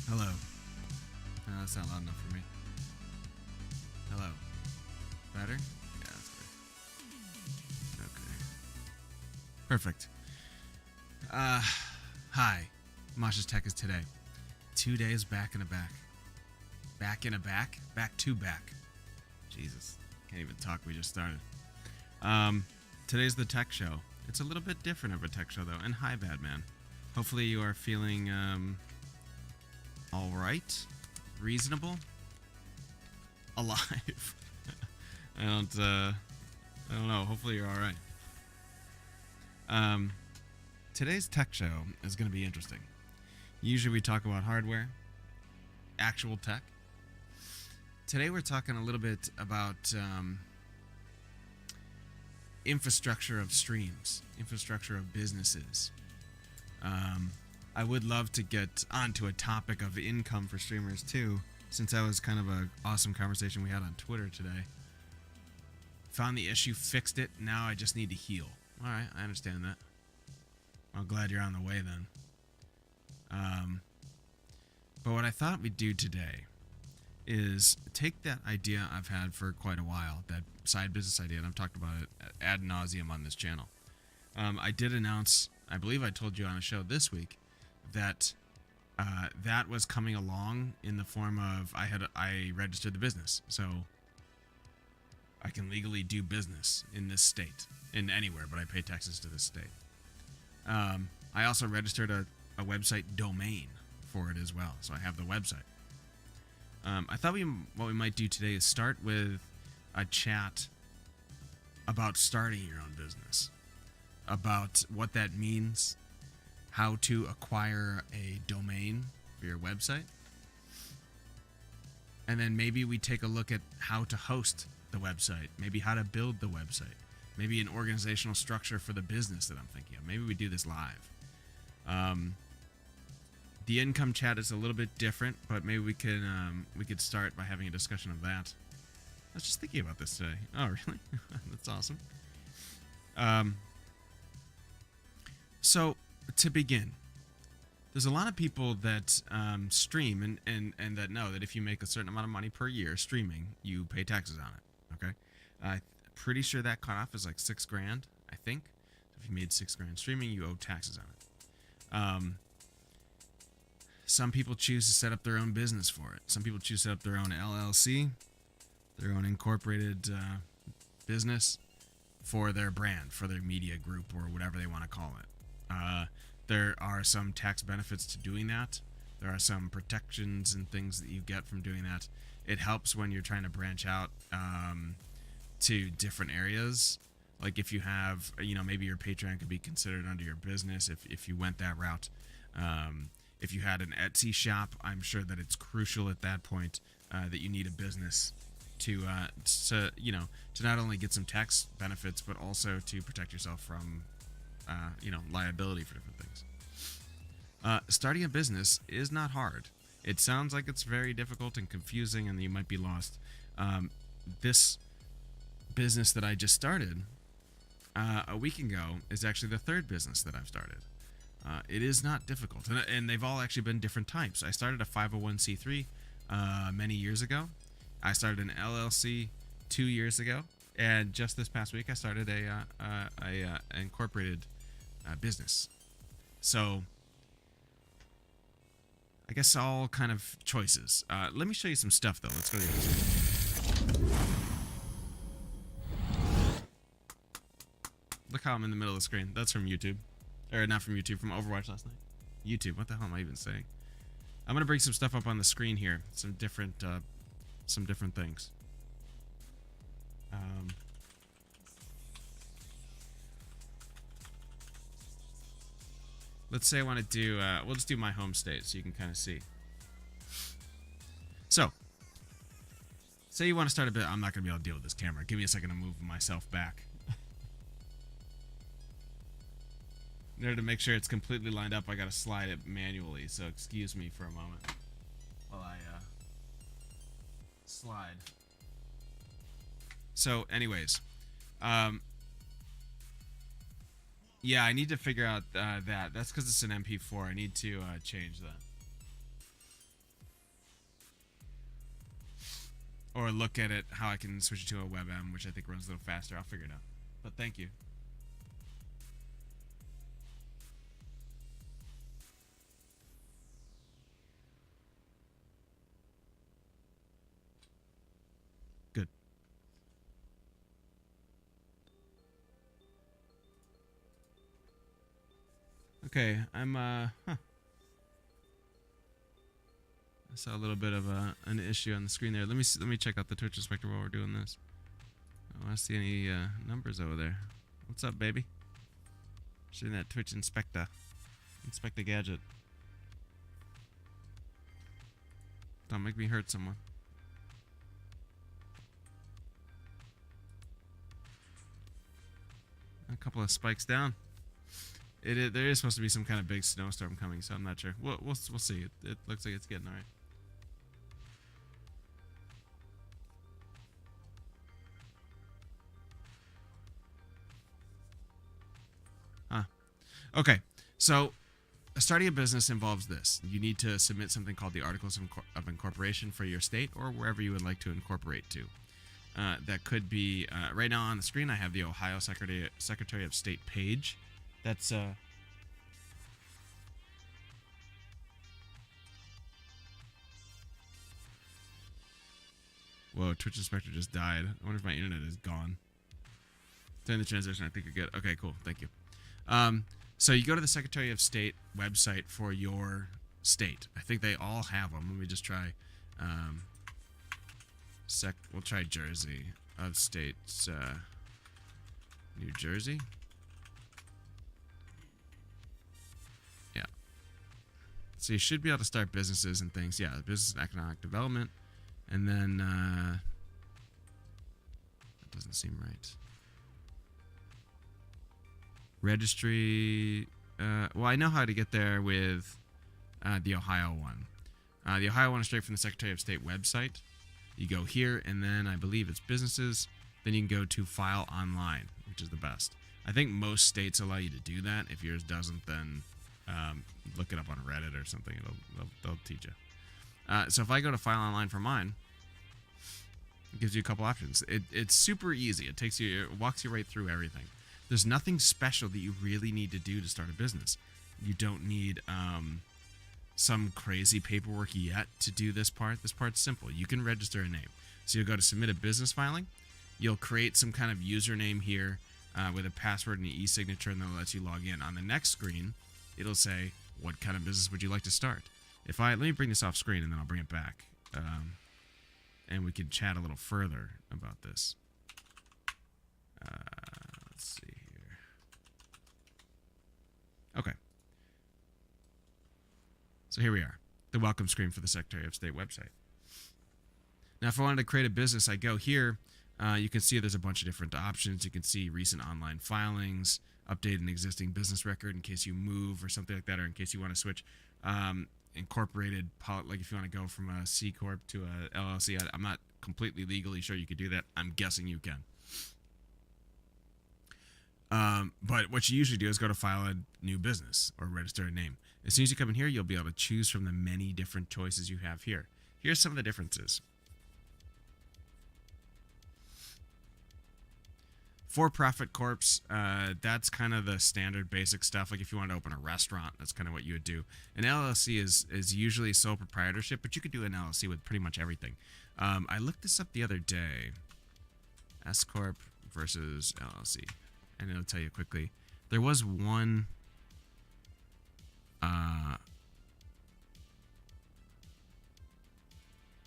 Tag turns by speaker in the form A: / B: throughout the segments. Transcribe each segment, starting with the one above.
A: Hello. No, that's not loud enough for me. Hello. Better? Yeah, that's good. Okay. Perfect. Hi. Mosh's Tech is today. 2 days back in a back. Back in a back? Back to back. Jesus. Can't even talk, we just started. Today's the tech show. It's a little bit different of a tech show, though. And hi, Badman. Hopefully you are feeling, alright? Reasonable? Alive? I don't know. Hopefully you're alright. Today's tech show is going to be interesting. Usually we talk about hardware, actual tech. Today we're talking a little bit about infrastructure of streams, infrastructure of businesses. I would love to get onto a topic of income for streamers too, since that was kind of an awesome conversation we had on Twitter today. Found the issue, fixed it, now I just need to heal. Alright, I understand that. I'm glad you're on the way then. But what I thought we'd do today is take that idea I've had for quite a while, that side business idea, and I've talked about it ad nauseum on this channel. I did announce, I believe I told you on a show this week, that that was coming along in the form of I registered the business, so I can legally do business in this state, in anywhere, but I pay taxes to this state. I also registered a website domain for it as well, so I have the website. I thought what we might do today is start with a chat about starting your own business, about what that means, how to acquire a domain for your website, and then maybe we take a look at how to host the website, maybe how to build the website, maybe an organizational structure for the business that I'm thinking of. Maybe we do this live. The income chat is a little bit different, but maybe we could start by having a discussion of that. I was just thinking about this today. Oh, really? That's awesome. So, to begin, there's a lot of people that stream and that know that if you make a certain amount of money per year streaming, you pay taxes on it. Okay? I'm pretty sure that cutoff is like $6,000, I think. If you made $6,000 streaming, you owe taxes on it. Some people choose to set up their own business for it. Some people choose to set up their own LLC, their own incorporated business for their brand, for their media group, or whatever they want to call it. There are some tax benefits to doing that. There are some protections and things that you get from doing that. It helps when you're trying to branch out to different areas. Like if you have, maybe your Patreon could be considered under your business if you went that route. If you had an Etsy shop, I'm sure that it's crucial at that point that you need a business to not only get some tax benefits, but also to protect yourself from, liability for different things. Starting a business is not hard. It sounds like it's very difficult and confusing and you might be lost. This business that I just started a week ago is actually the third business that I've started. It is not difficult, and they've all actually been different types. I started a 501c3 many years ago. I started an LLC 2 years ago, and just this past week I started a incorporated business. So I guess all kind of choices. Let me show you some stuff though. Let's go to the other screen. Look how I'm in the middle of the screen. That's from YouTube. Or not from YouTube, from Overwatch last night. YouTube, what the hell am I even saying? I'm gonna bring some stuff up on the screen here. Some different things. Let's say I want to do, we'll just do my home state so you can kind of see. So, say you want to start a bit. I'm not gonna be able to deal with this camera. Give me a second to move myself back. In order to make sure it's completely lined up, I gotta slide it manually, so excuse me for a moment while I slide. So, anyways, yeah, I need to figure out that. That's because it's an MP4. I need to change that. or look at it how I can switch it to a WebM, which I think runs a little faster. I'll figure it out. But thank you. Good. Okay, I saw a little bit of an issue on the screen there. Let me check out the Twitch Inspector while we're doing this. I don't want to see any numbers over there. What's up, baby? Shooting that Twitch Inspector. Inspect the gadget. Don't make me hurt someone. A couple of spikes down. There is supposed to be some kind of big snowstorm coming, so I'm not sure. We'll see. It looks like it's getting alright. Huh. Okay, so starting a business involves this. You need to submit something called the Articles of Incorporation for your state or wherever you would like to incorporate to. That could be, right now on the screen, I have the Ohio Secretary of State page. That's, whoa, Twitch Inspector just died. I wonder if my internet is gone. During the transition, I think you're good. Okay, cool. Thank you. So you go to the Secretary of State website for your state. I think they all have them. Let me just try. We'll try Jersey of states. New Jersey. Yeah. So you should be able to start businesses and things. Yeah, business and economic development. And then, that doesn't seem right. Registry, well, I know how to get there with the Ohio one. The Ohio one is straight from the Secretary of State website. You go here, and then I believe it's businesses. Then you can go to File Online, which is the best. I think most states allow you to do that. If yours doesn't, then look it up on Reddit or something. They'll teach you. So if I go to File Online for mine, it gives you a couple options. It's super easy. It walks you right through everything. There's nothing special that you really need to do to start a business. You don't need some crazy paperwork yet to do this part. This part's simple. You can register a name. So you'll go to submit a business filing. You'll create some kind of username here with a password and an e-signature, and then it'll let you log in. On the next screen, it'll say, what kind of business would you like to start? Let me bring this off screen, and then I'll bring it back. And we can chat a little further about this. Let's see here. Okay. So here we are, the welcome screen for the Secretary of State website. Now, if I wanted to create a business, I go here. You can see there's a bunch of different options. You can see recent online filings, update an existing business record in case you move or something like that, or in case you want to switch. Incorporated, like if you want to go from a C Corp to a LLC. I'm not completely legally sure you could do that. I'm guessing you can. But what you usually do is go to file a new business or register a name. As soon as you come in here, you'll be able to choose from the many different choices you have here. Here's some of the differences. For-profit corps, that's kind of the standard basic stuff. Like if you want to open a restaurant, that's kind of what you would do. An LLC is usually sole proprietorship, but you could do an LLC with pretty much everything. I looked this up the other day. S Corp versus LLC. And it'll tell you quickly. There was one... I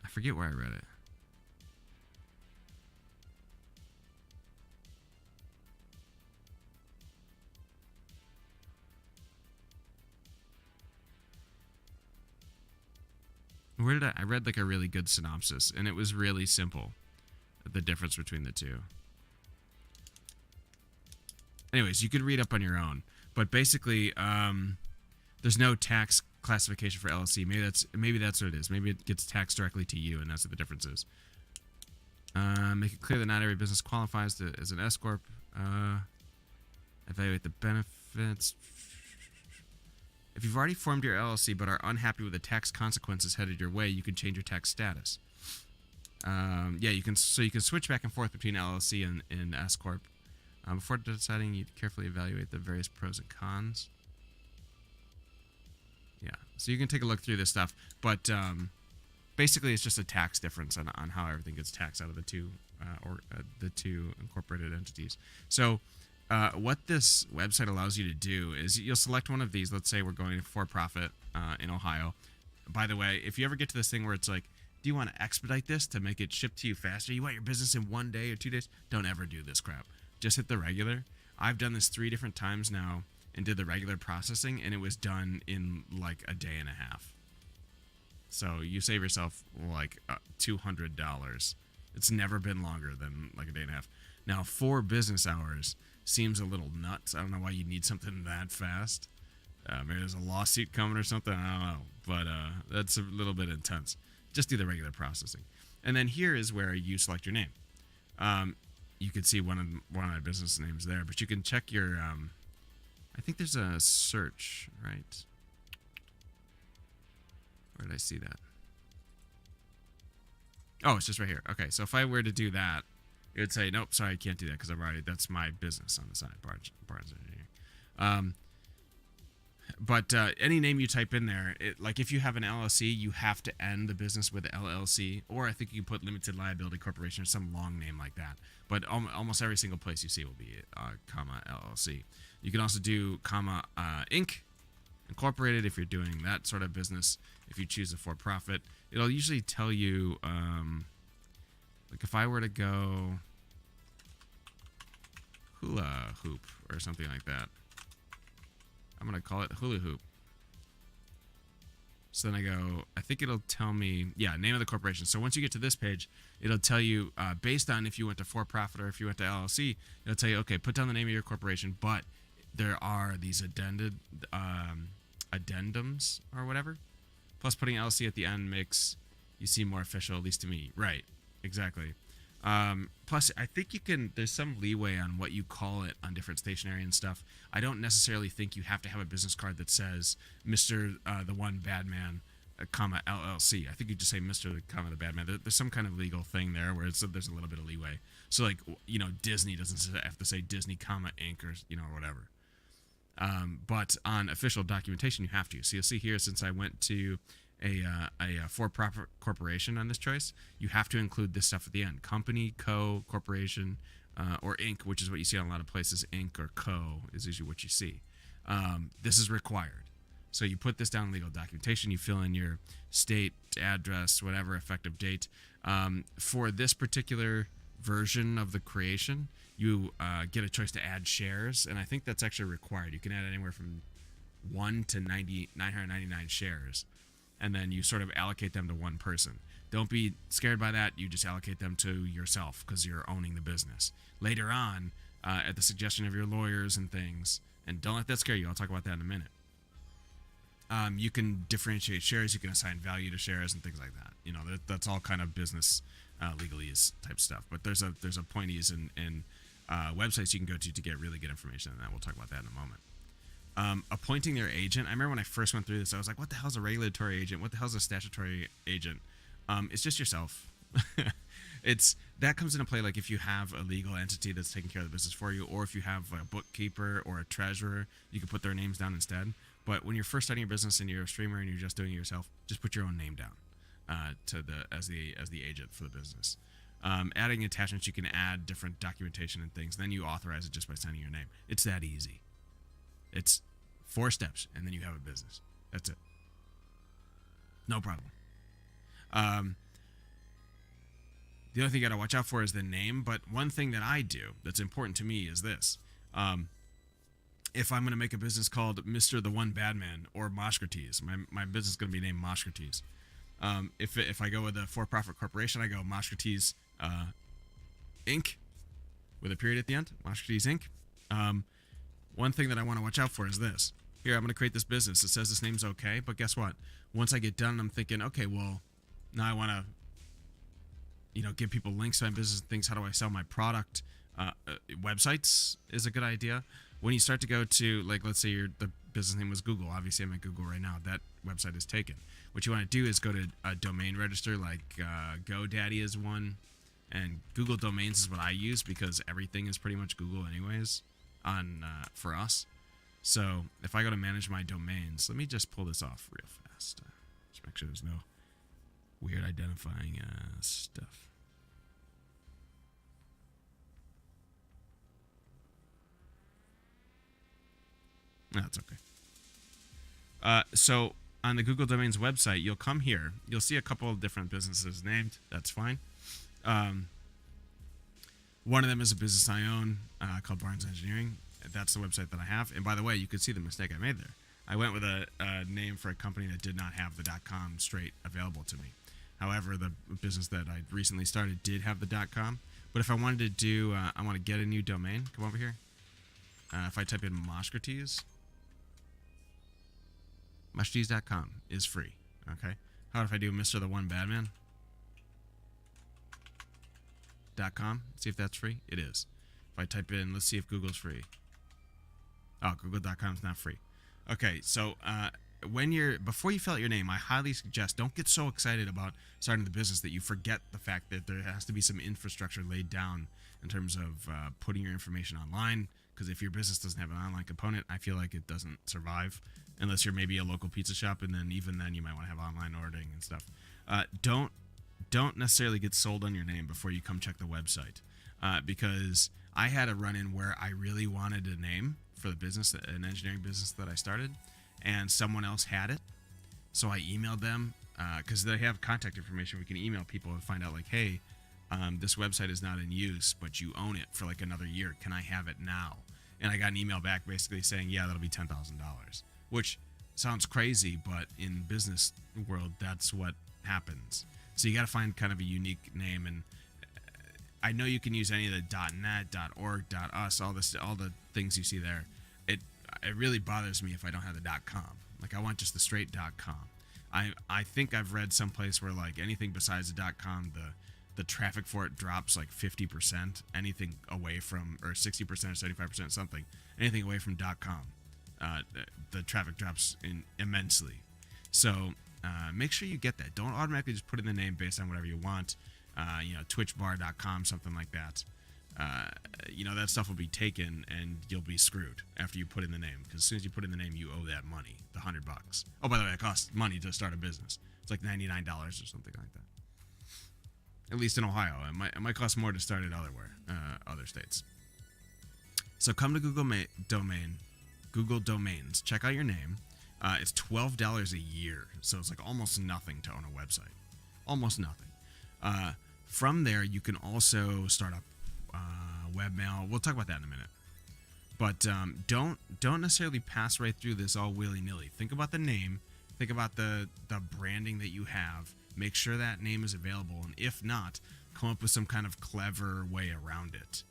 A: forget where I read it. Where did I read like a really good synopsis, and it was really simple, the difference between the two. Anyways, you could read up on your own, but basically, there's no tax classification for LLC. Maybe that's what it is. Maybe it gets taxed directly to you, and that's what the difference is. Make it clear that not every business qualifies as an S corp. Evaluate the benefits. If you've already formed your LLC but are unhappy with the tax consequences headed your way, you can change your tax status. Yeah, you can. So you can switch back and forth between LLC and S corp. Before deciding, you carefully evaluate the various pros and cons. Yeah, so you can take a look through this stuff, but basically it's just a tax difference on how everything gets taxed out of the two incorporated entities. So what this website allows you to do is you'll select one of these. Let's say we're going for profit in Ohio. By the way, if you ever get to this thing where it's like, do you want to expedite this to make it ship to you faster? You want your business in 1 day or 2 days? Don't ever do this crap. Just hit the regular. I've done this 3 different times now and did the regular processing, and it was done in like a day and a half. So you save yourself like $200. It's never been longer than like a day and a half. Now, 4 business hours seems a little nuts. I don't know why you need something that fast. Maybe there's a lawsuit coming or something. I don't know. But that's a little bit intense. Just do the regular processing. And then here is where you select your name. You can see one of my business names there, but you can check your... I think there's a search, right? Where did I see that? Oh, it's just right here. Okay, so if I were to do that, it would say, nope, sorry, I can't do that because that's my business on the side, Barnes Engineering. But any name you type in there, like if you have an LLC, you have to end the business with LLC, or I think you can put Limited Liability Corporation or some long name like that. But almost every single place you see will be comma LLC. You can also do comma Inc. Incorporated if you're doing that sort of business. If you choose a for-profit, it'll usually tell you, like if I were to go hula hoop or something like that. I'm going to call it hula hoop. So then I go, I think it'll tell me, yeah, name of the corporation. So once you get to this page, it'll tell you, based on if you went to for-profit or if you went to LLC, it'll tell you, okay, put down the name of your corporation, but there are these addendums or whatever. Plus putting LLC at the end makes you seem more official, at least to me. Right, exactly. Plus, I think there's some leeway on what you call it on different stationery and stuff. I don't necessarily think you have to have a business card that says Mr. The One Bad Man, comma, LLC. I think you just say Mr. The Bad Man. There's some kind of legal thing there where there's a little bit of leeway. So, like, Disney doesn't have to say Disney, comma, Inc. or, or whatever. But on official documentation, you have to. So you'll see here, since I went to a for-profit corporation on this choice, you have to include this stuff at the end. Company, co, corporation, or Inc., which is what you see on a lot of places. Inc. or co is usually what you see. This is required. So you put this down in legal documentation. You fill in your state, address, whatever, effective date. For this particular version of the creation, you get a choice to add shares, and I think that's actually required. You can add anywhere from 1 to 999 shares, and then you sort of allocate them to one person. Don't be scared by that. You just allocate them to yourself because you're owning the business. Later on, at the suggestion of your lawyers and things, and don't let that scare you. I'll talk about that in a minute. You can differentiate shares. You can assign value to shares and things like that. That's all kind of business legalese type stuff. But there's a pointies and websites you can go to get really good information on that. We'll talk about that in a moment. Appointing their agent. I remember when I first went through this, I was like, what the hell's a regulatory agent? What the hell's a statutory agent? It's just yourself. That comes into play like if you have a legal entity that's taking care of the business for you, or if you have a bookkeeper or a treasurer, you can put their names down instead. But when you're first starting your business and you're a streamer and you're just doing it yourself, just put your own name down as the agent for the business. Adding attachments, you can add different documentation and things. Then you authorize it just by signing your name. It's that easy. It's 4 steps, and then you have a business. That's it. No problem. The other thing you got to watch out for is the name. But one thing that I do that's important to me is this. If I'm going to make a business called Mr. The One Bad Man or Moshkrates, my business is going to be named Moshkrates. If I go with a for-profit corporation, I go Moshkrates Inc. with a period at the end. Moshkrates Inc. One thing that I want to watch out for is this. Here, I'm going to create this business. It says this name's okay, but guess what? Once I get done, I'm thinking, okay, well, now I want to, give people links to my business and things. How do I sell my product? Websites is a good idea. When you start to go to, like, let's say the business name was Google. Obviously, I'm at Google right now. That website is taken. What you want to do is go to a domain register, like GoDaddy is one, and Google Domains is what I use because everything is pretty much Google anyways on for us. So if I go to manage my domains, let me just pull this off real fast. Just make sure there's no weird identifying stuff. No, that's okay. So on the Google Domains website, you'll come here. You'll see a couple of different businesses named. That's fine. One of them is a business I own called Barnes Engineering. That's the website that I have. And by the way, you could see the mistake I made there. I went with a name for a company that did not have the .com straight available to me. However, the business that I recently started did have the .com. But if I wanted to do, I want to get a new domain. Come over here. If I type in Moshkrates, Moshkrates.com is free. Okay. How about if I do Mr. the One Badman? .com. See if that's free. It is. If I type in, let's see if Google's free. Oh, Google.com is not free. Okay, so before you fill out your name, I highly suggest don't get so excited about starting the business that you forget the fact that there has to be some infrastructure laid down in terms of putting your information online. Because if your business doesn't have an online component, I feel like it doesn't survive unless you're maybe a local pizza shop, and then even then you might want to have online ordering and stuff. Don't necessarily get sold on your name before you come check the website, because I had a run-in where I really wanted a name for the business, an engineering business that I started, and someone else had it. So I emailed them because they have contact information. We can email people and find out like, hey, this website is not in use, but you own it for like another year. Can I have it now? And I got an email back basically saying, yeah, that'll be $10,000, which sounds crazy, but in business world, that's what happens. So you got to find kind of a unique name, and I know you can use any of the .net, .org, .us, all the things you see there. It really bothers me if I don't have the .com. Like I want just the straight .com. I think I've read someplace where like anything besides the .com, the traffic for it drops like 50%. Anything away from, or 60% or 75%, something. Anything away from .com, the traffic drops immensely. So make sure you get that. Don't automatically just put in the name based on whatever you want. Twitchbar.com, something like that. That stuff will be taken and you'll be screwed after you put in the name. Because as soon as you put in the name, you owe that money, the $100. Oh, by the way, it costs money to start a business. It's like $99 or something like that. At least in Ohio. It might cost more to start it other states. So come to Google Domains. Check out your name. It's $12 a year. So it's like almost nothing to own a website. Almost nothing. From there, you can also start up webmail. We'll talk about that in a minute. But don't necessarily pass right through this all willy-nilly. Think about the name. Think about the branding that you have. Make sure that name is available. And if not, come up with some kind of clever way around it.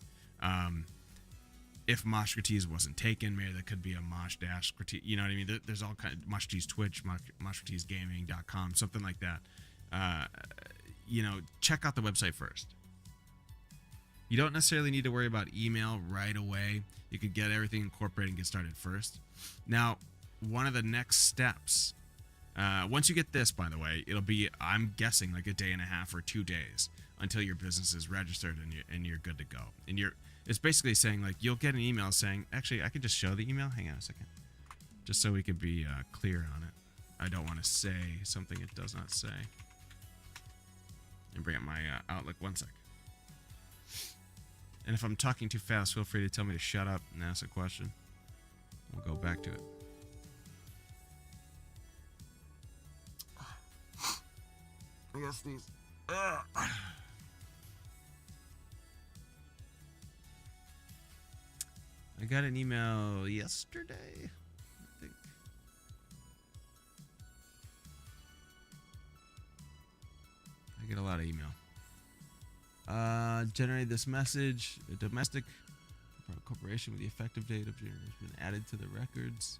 A: If Moshkrates wasn't taken, maybe there could be a Mosh-Krates. You know what I mean? There's all kinds. Moshkrates Twitch, MoshKratesGaming.com, something like that. Check out the website first. You don't necessarily need to worry about email right away. You could get everything incorporated and get started first. Now, one of the next steps, once you get this, by the way, it'll be, I'm guessing, like a day and a half or 2 days until your business is registered and you're good to go. And it's basically saying, like, you'll get an email saying, actually, I could just show the email. Hang on a second. Just so we could be clear on it. I don't want to say something it does not say. And bring up my Outlook 1 sec. And if I'm talking too fast, feel free to tell me to shut up and ask a question. We'll go back to it. I guess these. I got an email yesterday, I think. I get a lot of email. Generate this message. A domestic corporation with the effective date of January has been added to the records.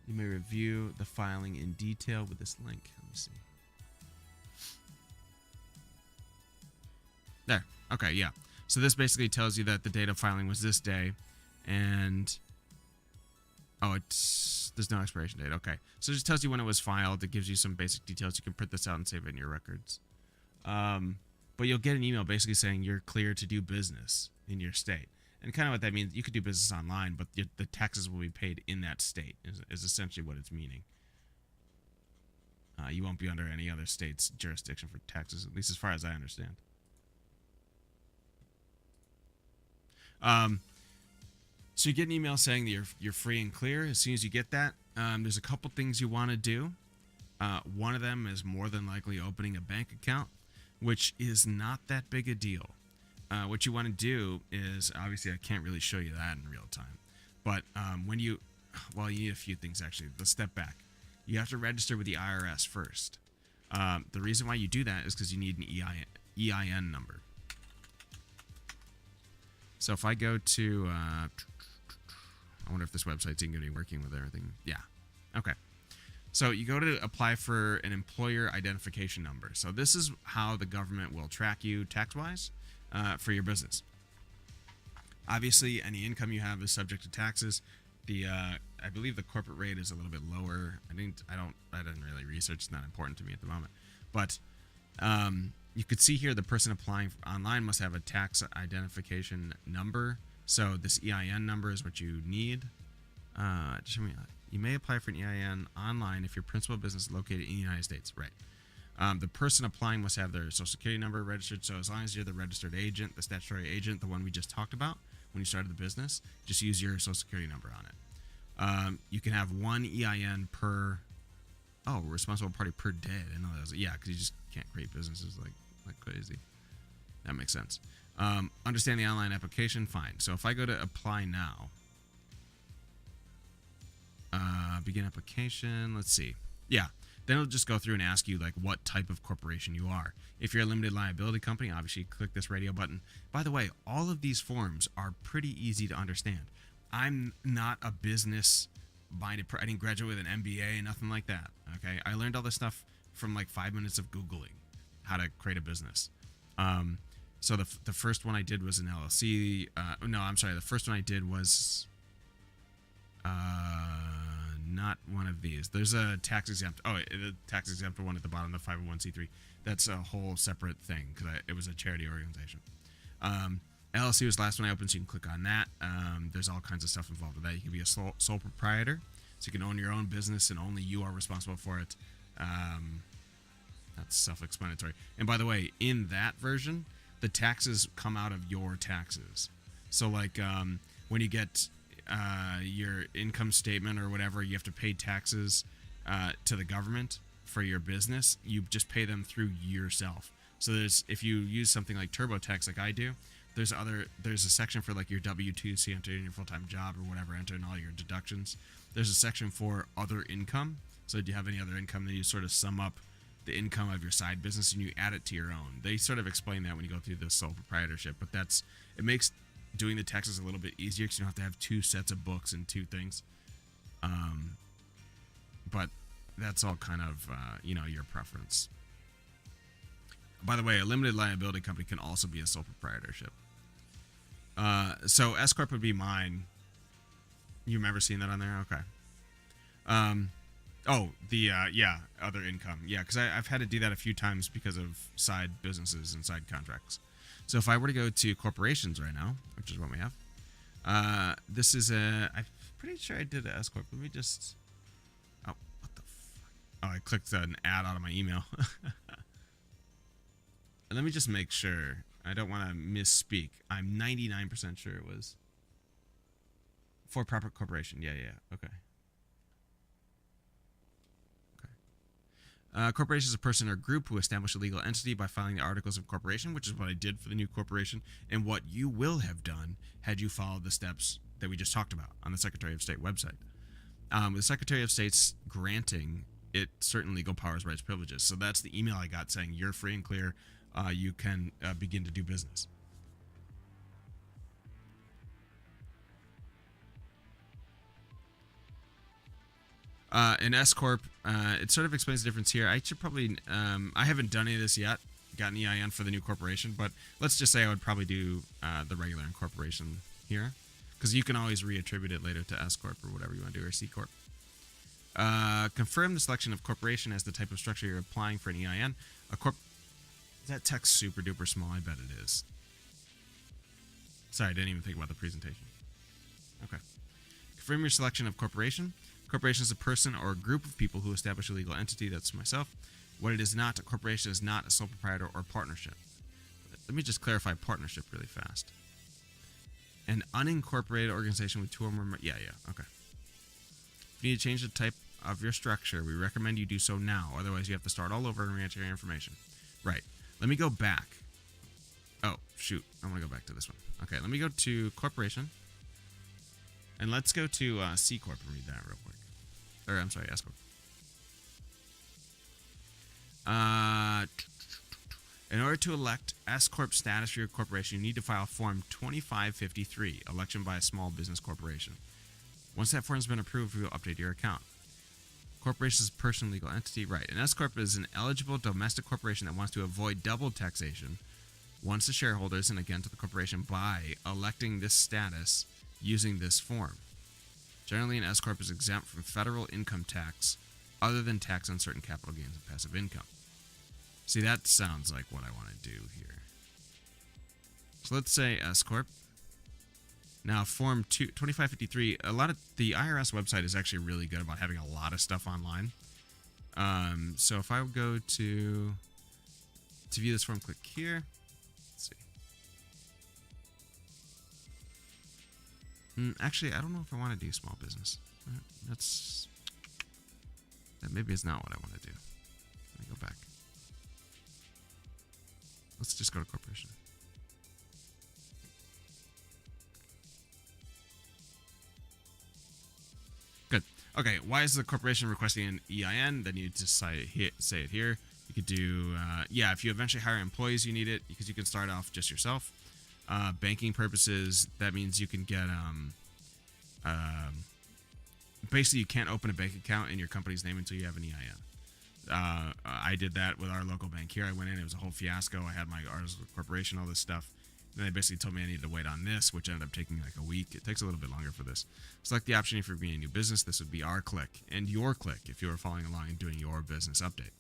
A: You may review the filing in detail with this link. Let me see. There. Okay, yeah. So this basically tells you that the date of filing was this day, And there's no expiration date. Okay, so it just tells you when it was filed. It gives you some basic details. You can print this out and save it in your records. But you'll get an email basically saying you're clear to do business in your state. And kind of what that means, you could do business online, but the taxes will be paid in that state, is essentially what it's meaning. You won't be under any other state's jurisdiction for taxes, at least as far as I understand. So you get an email saying that you're free and clear. As soon as you get that, there's a couple things you want to do. One of them is more than likely opening a bank account, which is not that big a deal. What you want to do is, obviously I can't really show you that in real time, but you need a few things actually. Let's step back. You have to register with the IRS first. The reason why you do that is because you need an EIN number. So if I go to, I wonder if this website's even going to be working with everything. Yeah. Okay. So you go to apply for an employer identification number. So this is how the government will track you tax-wise for your business. Obviously, any income you have is subject to taxes. I believe the corporate rate is a little bit lower. I didn't really research. It's not important to me at the moment. But you could see here the person applying online must have a tax identification number. So this EIN number is what you need. You may apply for an EIN online if your principal business is located in the United States. Right. The person applying must have their social security number registered. So as long as you're the registered agent, the statutory agent, the one we just talked about when you started the business, just use your social security number on it. You can have one EIN per responsible party per day. I know that was, because you just can't create businesses like crazy. That makes sense. Understand the online application, fine. So if I go to apply now, begin application, let's see. Yeah, then it'll just go through and ask you like what type of corporation you are. If you're a limited liability company, obviously click this radio button. By the way, all of these forms are pretty easy to understand. I'm not a business minded. I didn't graduate with an MBA, nothing like that. Okay, I learned all this stuff from like 5 minutes of Googling how to create a business. So the first one I did was an LLC. The first one I did was not one of these. There's a tax exempt. The tax exempt one at the bottom, the 501c3. That's a whole separate thing because it was a charity organization. LLC was the last one I opened, so you can click on that. There's all kinds of stuff involved with that. You can be a sole proprietor, so you can own your own business and only you are responsible for it. That's self-explanatory. And by the way, in that version, the taxes come out of your taxes. So like when you get your income statement or whatever, you have to pay taxes to the government for your business. You just pay them through yourself. So if you use something like TurboTax like I do, there's a section for like your W-2, so you enter in your full-time job or whatever, enter in all your deductions. There's a section for other income. So do you have any other income? Then you sort of sum up the income of your side business and you add it to your own. They sort of explain that when you go through the sole proprietorship, but it makes doing the taxes a little bit easier because you don't have to have two sets of books and two things. But that's all kind of your preference. By the way, a limited liability company can also be a sole proprietorship. So S corp would be mine. You remember seeing that on there? Okay. Other income. Yeah, because I've had to do that a few times because of side businesses and side contracts. So if I were to go to corporations right now, which is what we have, this is I'm pretty sure I did an S corp. Let me just. Oh, what the fuck? Oh, I clicked an ad out of my email. Let me just make sure. I don't want to misspeak. I'm 99% sure it was for-profit corporation. Yeah. Okay. Corporation is a person or group who establish a legal entity by filing the articles of incorporation, which is what I did for the new corporation, and what you will have done had you followed the steps that we just talked about on the Secretary of State website. With the Secretary of State's granting it certain legal powers, rights, privileges. So that's the email I got saying you're free and clear. You can begin to do business. In S corp, it sort of explains the difference here. I should probably, I haven't done any of this yet, got an EIN for the new corporation, but let's just say I would probably do the regular incorporation here, because you can always reattribute it later to S corp or whatever you want to do, or C corp. Confirm the selection of corporation as the type of structure you're applying for an EIN. A corp. Is that text super duper small? I bet it is. Sorry, I didn't even think about the presentation. Okay. Confirm your selection of corporation. Corporation is a person or a group of people who establish a legal entity. That's myself. What it is not, a corporation is not a sole proprietor or partnership. Let me just clarify partnership really fast. An unincorporated organization with 2 or more... Yeah, okay. If you need to change the type of your structure, we recommend you do so now. Otherwise, you have to start all over and re-enter your information. Right. Let me go back. Oh, shoot. I want to go back to this one. Okay, let me go to corporation. And let's go to C corp and read that real quick. Or, I'm sorry, S corp. In order to elect S corp status for your corporation, you need to file Form 2553, election by a small business corporation. Once that form has been approved, we will update your account. Corporation is a person, legal entity. Right. An S corp is an eligible domestic corporation that wants to avoid double taxation once the shareholders and again to the corporation by electing this status using this form. Generally, an S corp is exempt from federal income tax other than tax on certain capital gains and passive income. See, that sounds like what I want to do here. So let's say S corp. Now, Form 2553, a lot of the IRS website is actually really good about having a lot of stuff online. So if I would go to view this form, click here. Let's see. Actually, I don't know if I want to do small business. That maybe is not what I want to do. Let me go back. Let's just go to corporation. Good. Okay, why is the corporation requesting an EIN? Then you need to say it here. You could do, yeah, if you eventually hire employees, you need it because you can start off just yourself. Banking purposes, that means you can get, basically you can't open a bank account in your company's name until you have an EIN. I did that with our local bank here. I went in, it was a whole fiasco. I had my ours corporation, all this stuff. And they basically told me I needed to wait on this, which ended up taking like a week. It takes a little bit longer for this. Select the option if you're being a new business. This would be our click and your click if you were following along and doing your business update.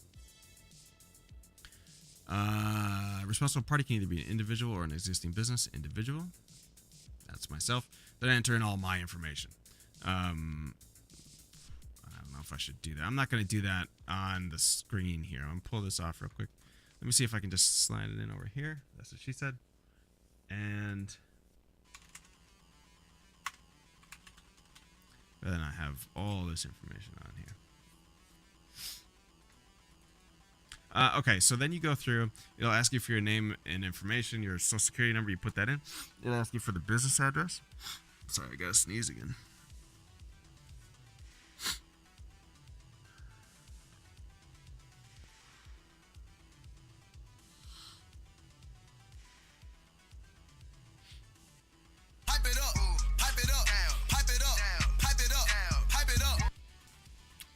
A: Responsible party can either be an individual or an existing business. Individual. That's myself. Then I enter in all my information. I don't know if I should do that. I'm not going to do that on the screen here. I'm going to pull this off real quick. Let me see if I can just slide it in over here. That's what she said. And then I have all this information on here. Okay, so then you go through. It'll ask you for your name and information, your social security number. You put that in. It'll ask you for the business address. Sorry, I gotta sneeze again.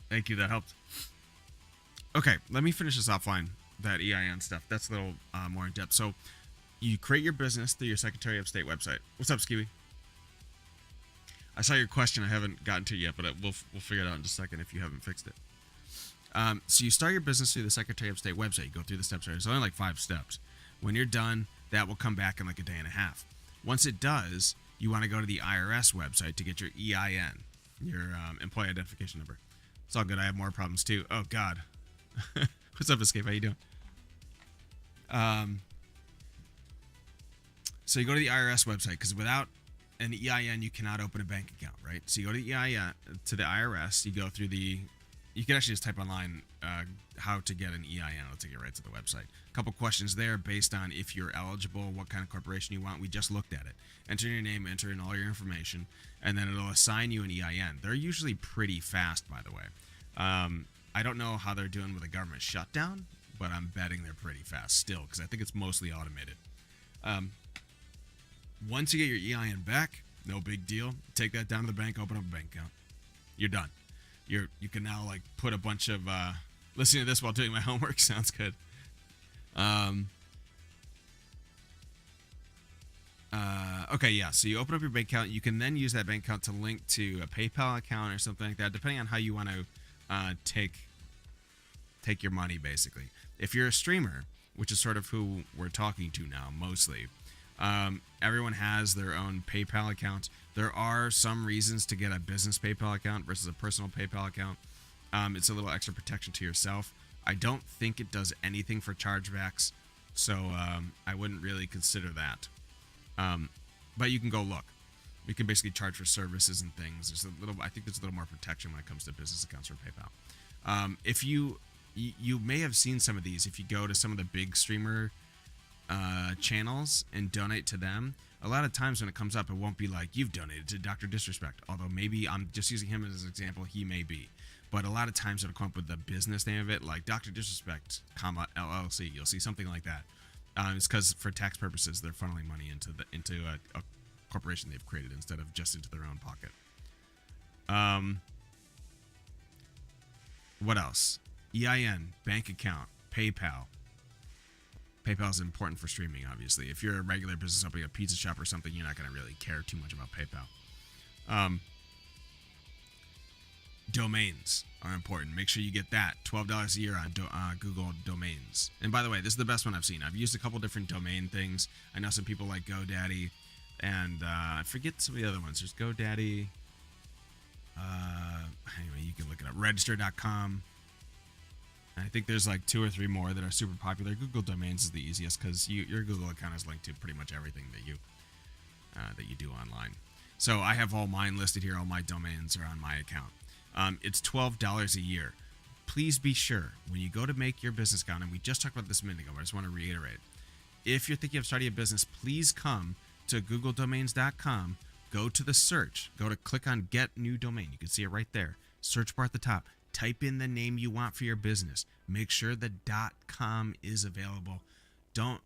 A: Thank you, that helped. Okay, let me finish this offline, that EIN stuff. That's a little more in depth. So, you create your business through your Secretary of State website. What's up, Skiwi? I saw your question. I haven't gotten to it yet, but we'll figure it out in just a second if you haven't fixed it. So you start your business through the Secretary of State website. You go through the steps. There's only like 5 steps. When you're done, that will come back in like a day and a half. Once it does, you want to go to the IRS website to get your EIN, your employee identification number. It's all good. I have more problems too. Oh God. What's up, Escape? How you doing? So you go to the IRS website because without an EIN, you cannot open a bank account, right? So you go to the EIN, to the IRS. You go through the. You can actually just type online how to get an EIN. It'll take you right to the website. A couple questions there based on if you're eligible, what kind of corporation you want. We just looked at it. Enter your name, enter in all your information, and then it'll assign you an EIN. They're usually pretty fast, by the way. I don't know how they're doing with a government shutdown, but I'm betting they're pretty fast still because I think it's mostly automated. Once you get your EIN back, no big deal. Take that down to the bank, open up a bank account. You're done. You can now like put a bunch of listening to this while doing my homework sounds good. Okay, yeah. So you open up your bank account. You can then use that bank account to link to a PayPal account or something like that, depending on how you want to take your money. Basically, if you're a streamer, which is sort of who we're talking to now, mostly, everyone has their own PayPal account. There are some reasons to get a business PayPal account versus a personal PayPal account. It's a little extra protection to yourself. I don't think it does anything for chargebacks, so I wouldn't really consider that. But you can go look. You can basically charge for services and things. I think there's a little more protection when it comes to business accounts for PayPal. If you may have seen some of these if you go to some of the big streamer channels and donate to them. A lot of times when it comes up, it won't be like you've donated to Dr. Disrespect. Although maybe I'm just using him as an example. He may be. But a lot of times it'll come up with the business name of it, like Dr. Disrespect, comma LLC. You'll see something like that. It's because for tax purposes, they're funneling money into a corporation they've created instead of just into their own pocket. What else? EIN, bank account, PayPal. PayPal is important for streaming, obviously. If you're a regular business opening a pizza shop or something, you're not going to really care too much about PayPal. Domains are important. Make sure you get that. $12 a year on Google Domains. And by the way, this is the best one I've seen. I've used a couple different domain things. I know some people like GoDaddy, and I forget some of the other ones. There's GoDaddy. Anyway, you can look it up. Register.com. I think there's like 2 or 3 more that are super popular. Google Domains is the easiest because your Google account is linked to pretty much everything that you do online. So I have all mine listed here. All my domains are on my account. It's $12 a year. Please be sure when you go to make your business account, and we just talked about this a minute ago, but I just want to reiterate. If you're thinking of starting a business, please come to googledomains.com, go to the search, go to click on Get New Domain. You can see it right there. Search bar at the top. Type in the name you want for your business. Make sure the .com is available. I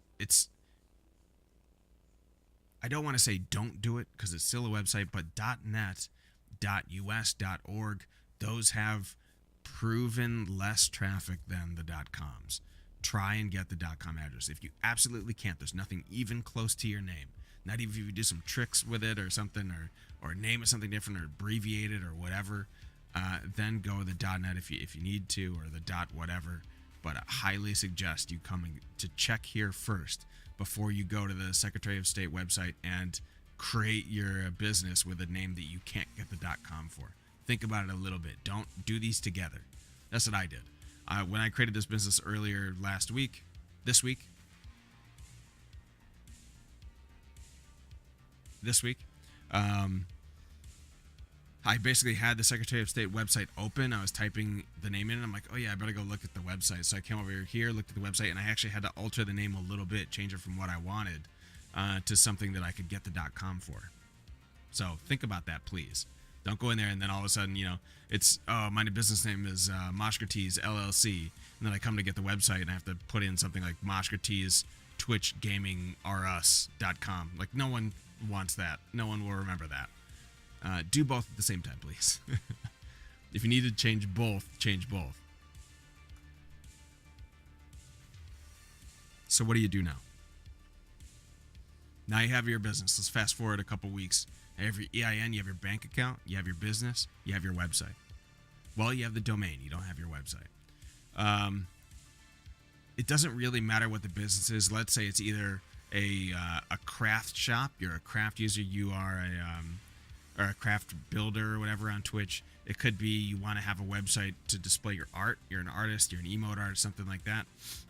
A: don't want to say don't do it because it's still a website, but .net, .us, .org, those have proven less traffic than the .coms. Try and get the .com address. If you absolutely can't, there's nothing even close to your name. Not even if you do some tricks with it or something, or name it something different or abbreviate it or whatever, then go with the .net if you need to, or the .whatever. But I highly suggest you coming to check here first before you go to the Secretary of State website and create your business with a name that you can't get the .com for. Think about it a little bit. Don't do these together. That's what I did. When I created this business earlier this week, I basically had the Secretary of State website open. I was typing the name in, and I'm like, oh yeah, I better go look at the website. So I came over here, looked at the website, and I actually had to alter the name a little bit, change it from what I wanted to something that I could get the .com for. So think about that, please. Don't go in there and then all of a sudden, it's, my business name is Moshkertees LLC, and then I come to get the website and I have to put in something like Moshkertees Twitch Gaming RS.com. Like, no one wants that. No one will remember that. Do both at the same time, please. If you need to change both, change both. So what do you do now? Now you have your business. Let's fast forward a couple weeks. You have your EIN, you have your bank account, you have your business, you have your website. Well, you have the domain. You don't have your website. It doesn't really matter what the business is. Let's say it's either a craft shop. You're a craft user. You are or a craft builder or whatever on Twitch. It could be you want to have a website to display your art. You're an artist. You're an emote artist, something like that.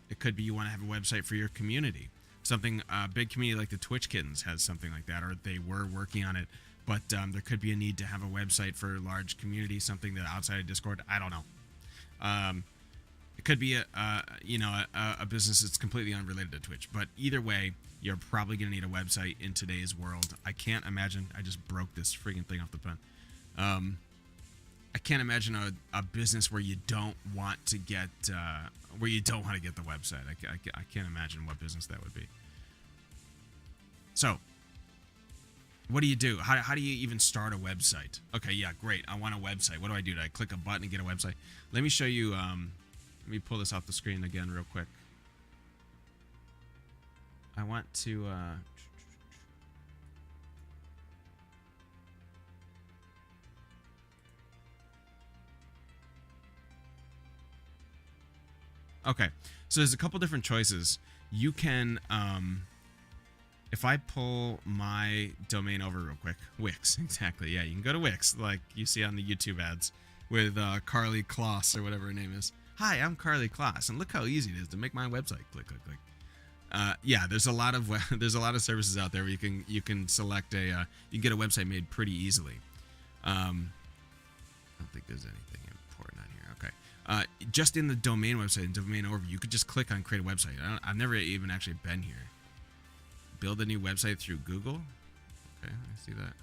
A: It could be you want to have a website for your community. Something, a big community like the Twitch Kittens has something like that, or they were working on it. But there could be a need to have a website for a large community, something that outside of Discord. I don't know. It could be a business that's completely unrelated to Twitch. But either way, you're probably going to need a website in today's world. I can't imagine. I just broke this freaking thing off the pen. I can't imagine a business where you don't want to get the website. I can't imagine what business that would be. So, what do you do? How do you even start a website? Okay, yeah, great. I want a website. What do I do? Do I click a button and get a website? Let me show you. Let me pull this off the screen again real quick. I want to. Okay, so there's a couple different choices. You can, if I pull my domain over real quick, Wix, exactly. Yeah, you can go to Wix, like you see on the YouTube ads with Carly Kloss or whatever her name is. Hi, I'm Carly Kloss, and look how easy it is to make my website. Click, click, click. Yeah, there's a lot of there's a lot of services out there where you can select a you can get a website made pretty easily. I don't think there's anything important on here. Okay. Just in the domain website and domain overview, you could just click on create a website. I've never even actually been here. Build a new website through Google. Okay, I see that.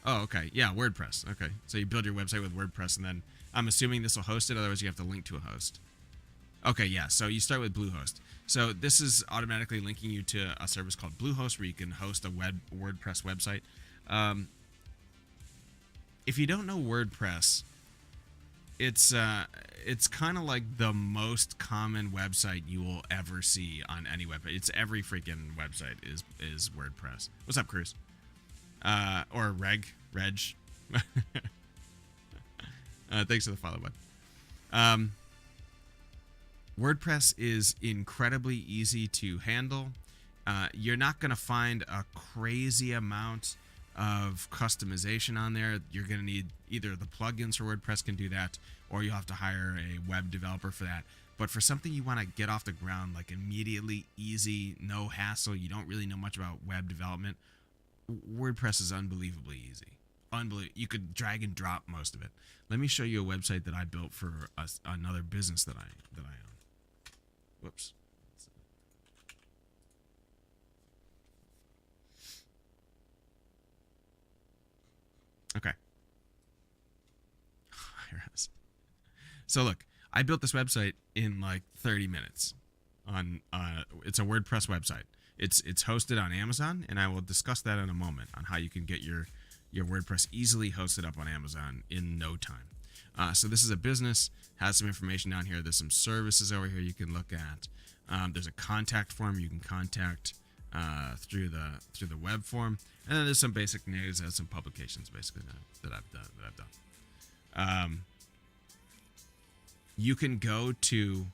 A: Oh, okay. Yeah, WordPress. Okay. So you build your website with WordPress, and then I'm assuming this will host it. Otherwise, you have to link to a host. Okay, yeah. So you start with Bluehost. So this is automatically linking you to a service called Bluehost, where you can host a WordPress website. If you don't know WordPress, it's kind of like the most common website you will ever see on any website. It's every freaking website is WordPress. What's up, Cruz? Or Reg. Thanks for the follow, bud. WordPress is incredibly easy to handle. You're not going to find a crazy amount of customization on there. You're going to need either the plugins for WordPress can do that, or you'll have to hire a web developer for that. But for something you want to get off the ground, like immediately, easy, no hassle, you don't really know much about web development, WordPress is unbelievably easy. You could drag and drop most of it. Let me show you a website that I built for another business that I own. Whoops. Okay. So look, I built this website in like 30 minutes. It's a WordPress website. It's hosted on Amazon, and I will discuss that in a moment on how you can get your WordPress easily hosted up on Amazon in no time. So this is a business, has some information down here. There's some services over here you can look at. There's a contact form you can contact through the web form, and then there's some basic news and some publications basically that I've done. You can go to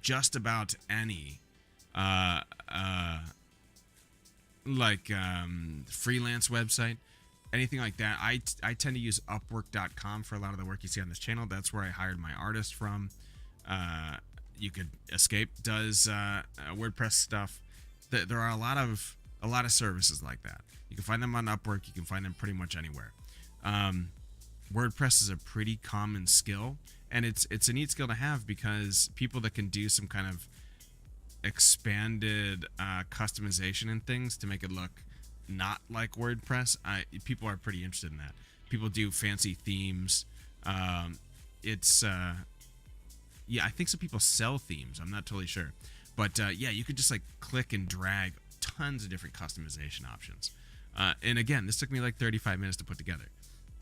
A: just about any freelance website, anything like that. I tend to use Upwork.com for a lot of the work you see on this channel. That's where I hired my artist from. You could Escape does WordPress stuff. There are a lot of services like that. You can find them on Upwork. You can find them pretty much anywhere. WordPress is a pretty common skill, and it's a neat skill to have because people that can do some kind of expanded customization and things to make it look not like WordPress, people are pretty interested in that. People do fancy themes. Yeah, I think some people sell themes. I'm not totally sure. But yeah, you could just like click and drag tons of different customization options. And again, this took me like 35 minutes to put together.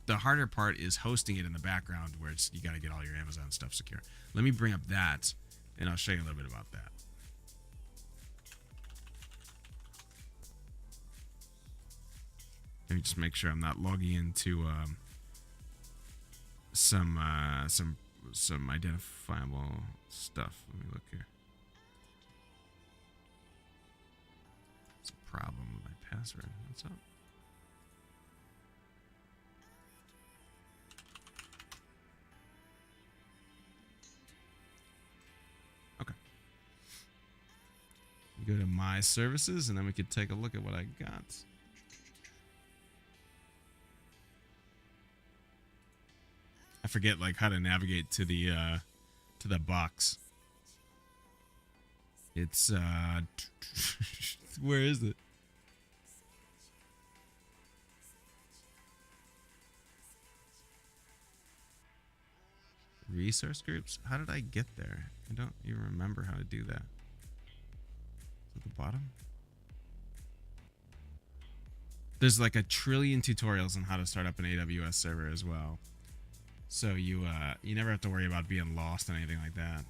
A: The harder part is hosting it in the background where you got to get all your Amazon stuff secure. Let me bring up that, and I'll show you a little bit about that. Let me just make sure I'm not logging into some identifiable stuff. Let me look here. It's a problem with my password. What's up? Okay. Go to my services, and then we could take a look at what I got. I forget like how to navigate to the box. It's where is it? Resource groups? How did I get there? I don't even remember how to do that. At the bottom? There's like a trillion tutorials on how to start up an AWS server as well. So you never have to worry about being lost and anything like that.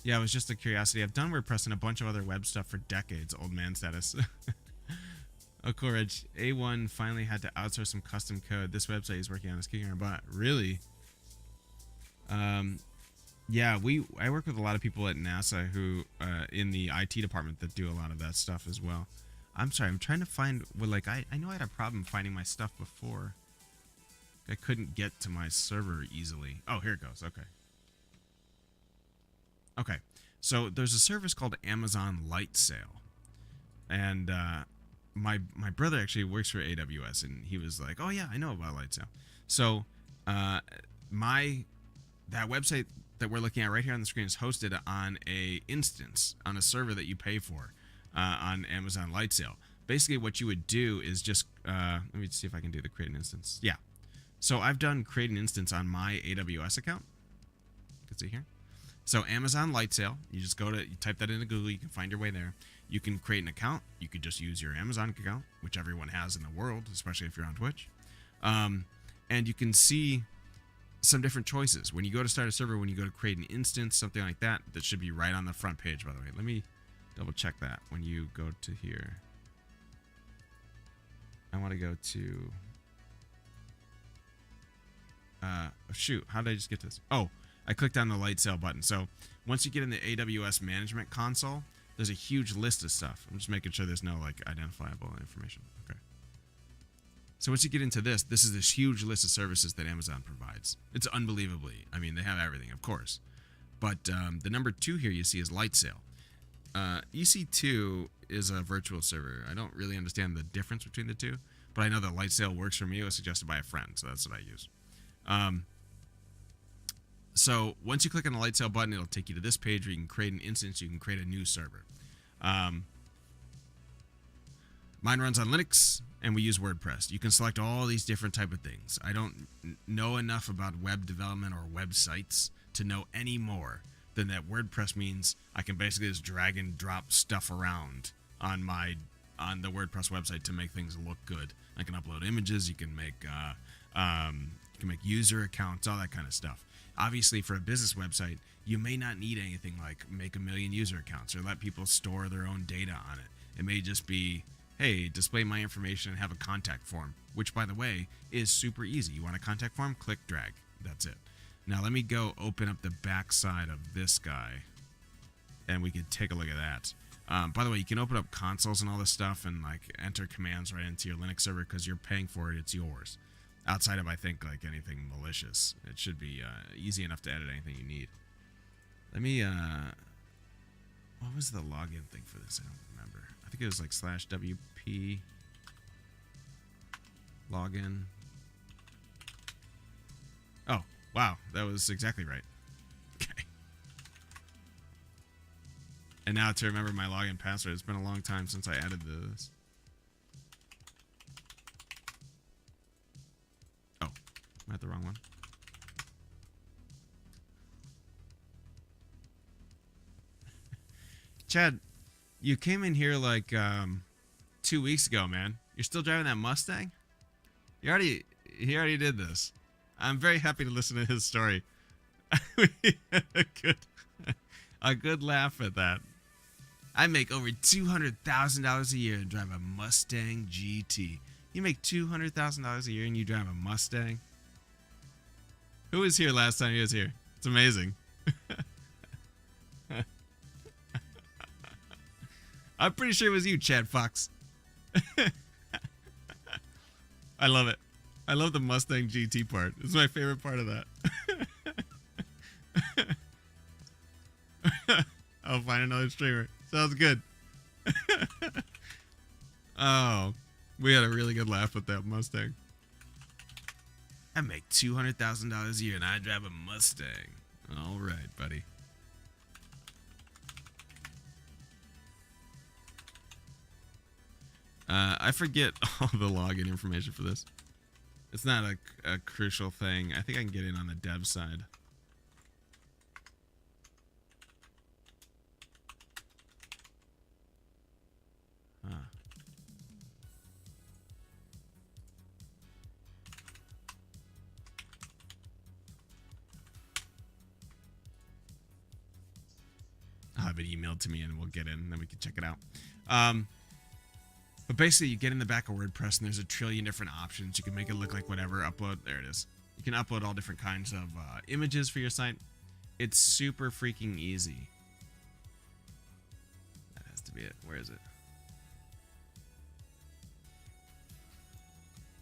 A: Yeah, it was just a curiosity. I've done WordPress and a bunch of other web stuff for decades. Old man status. Oh, cool, Reg. A1 finally had to outsource some custom code. This website he's working on is kicking our butt. Really? Um, yeah, I work with a lot of people at NASA who in the IT department that do a lot of that stuff as well. I'm sorry, I'm trying to find. Well, like I know I had a problem finding my stuff before. I couldn't get to my server easily. Oh, here it goes. Okay. Okay. So there's a service called Amazon Light Sale, and my brother actually works for AWS, and he was like, "Oh yeah, I know about Light Sale." So uh, my that website that we're looking at right here on the screen is hosted on a instance on a server that you pay for on Amazon Light Sale. Basically, what you would do is just let me see if I can do the create an instance. Yeah. So I've done create an instance on my AWS account. You can see here. So Amazon Light Sale, you just you type that into Google, you can find your way there. You can create an account. You could just use your Amazon account, which everyone has in the world, especially if you're on Twitch. And you can see some different choices. When you go to start a server, when you go to create an instance, something like that, that should be right on the front page, by the way. Let me double check that when you go to here. I want to go to... shoot, how did I just get this? Oh, I clicked on the Light Sale button. So once you get in the AWS management console, there's a huge list of stuff. I'm just making sure there's no like identifiable information. Okay. So once you get into this is this huge list of services that Amazon provides. It's unbelievably. I mean, they have everything, of course. But the number 2 here you see is Light Sale. EC2 is a virtual server. I don't really understand the difference between the two, but I know that Light Sale works for me. It was suggested by a friend, so that's what I use. So once you click on the Light Sale button, it'll take you to this page where you can create an instance. You can create a new server. Mine runs on Linux, and we use WordPress. You can select all these different type of things. I don't know enough about web development or websites to know any more than that WordPress means I can basically just drag and drop stuff around on the WordPress website to make things look good. I can upload images. You can make user accounts, all that kind of stuff. Obviously, for a business website, you may not need anything like make 1 million user accounts or let people store their own data on it. It may just be, hey, display my information and have a contact form, which, by the way, is super easy. You want a contact form? Click, drag. That's it. Now, let me go open up the back side of this guy, and we can take a look at that. By the way, you can open up consoles and all this stuff and like enter commands right into your Linux server because you're paying for it. It's yours. Outside of, I think, like anything malicious, it should be easy enough to edit anything you need. Let me, what was the login thing for this? I don't remember. I think it was like /WP login. Oh, wow. That was exactly right. Okay. And now to remember my login password, it's been a long time since I added this. I'm at the wrong one. Chad, you came in here like 2 weeks ago, man. You're still driving that Mustang? He already did this. I'm very happy to listen to his story. We had a good laugh at that. I make over $200,000 a year and drive a Mustang GT. You make $200,000 a year and you drive a Mustang? Who was here last time he was here? It's amazing. I'm pretty sure it was you, Chad Fox. I love it. I love the Mustang GT part. It's my favorite part of that. I'll find another streamer. Sounds good. Oh, we had a really good laugh with that Mustang. I make $200,000 a year and I drive a Mustang. All right, buddy. I forget all the login information for this. It's not a crucial thing. I think I can get in on the dev side. Huh. I'll have it emailed to me and we'll get in and then we can check it out. But basically you get in the back of WordPress and there's a trillion different options. You can make it look like whatever, upload, there it is. You You can upload all different kinds of images for your site. It's super freaking easy. That has to be it. Where is it?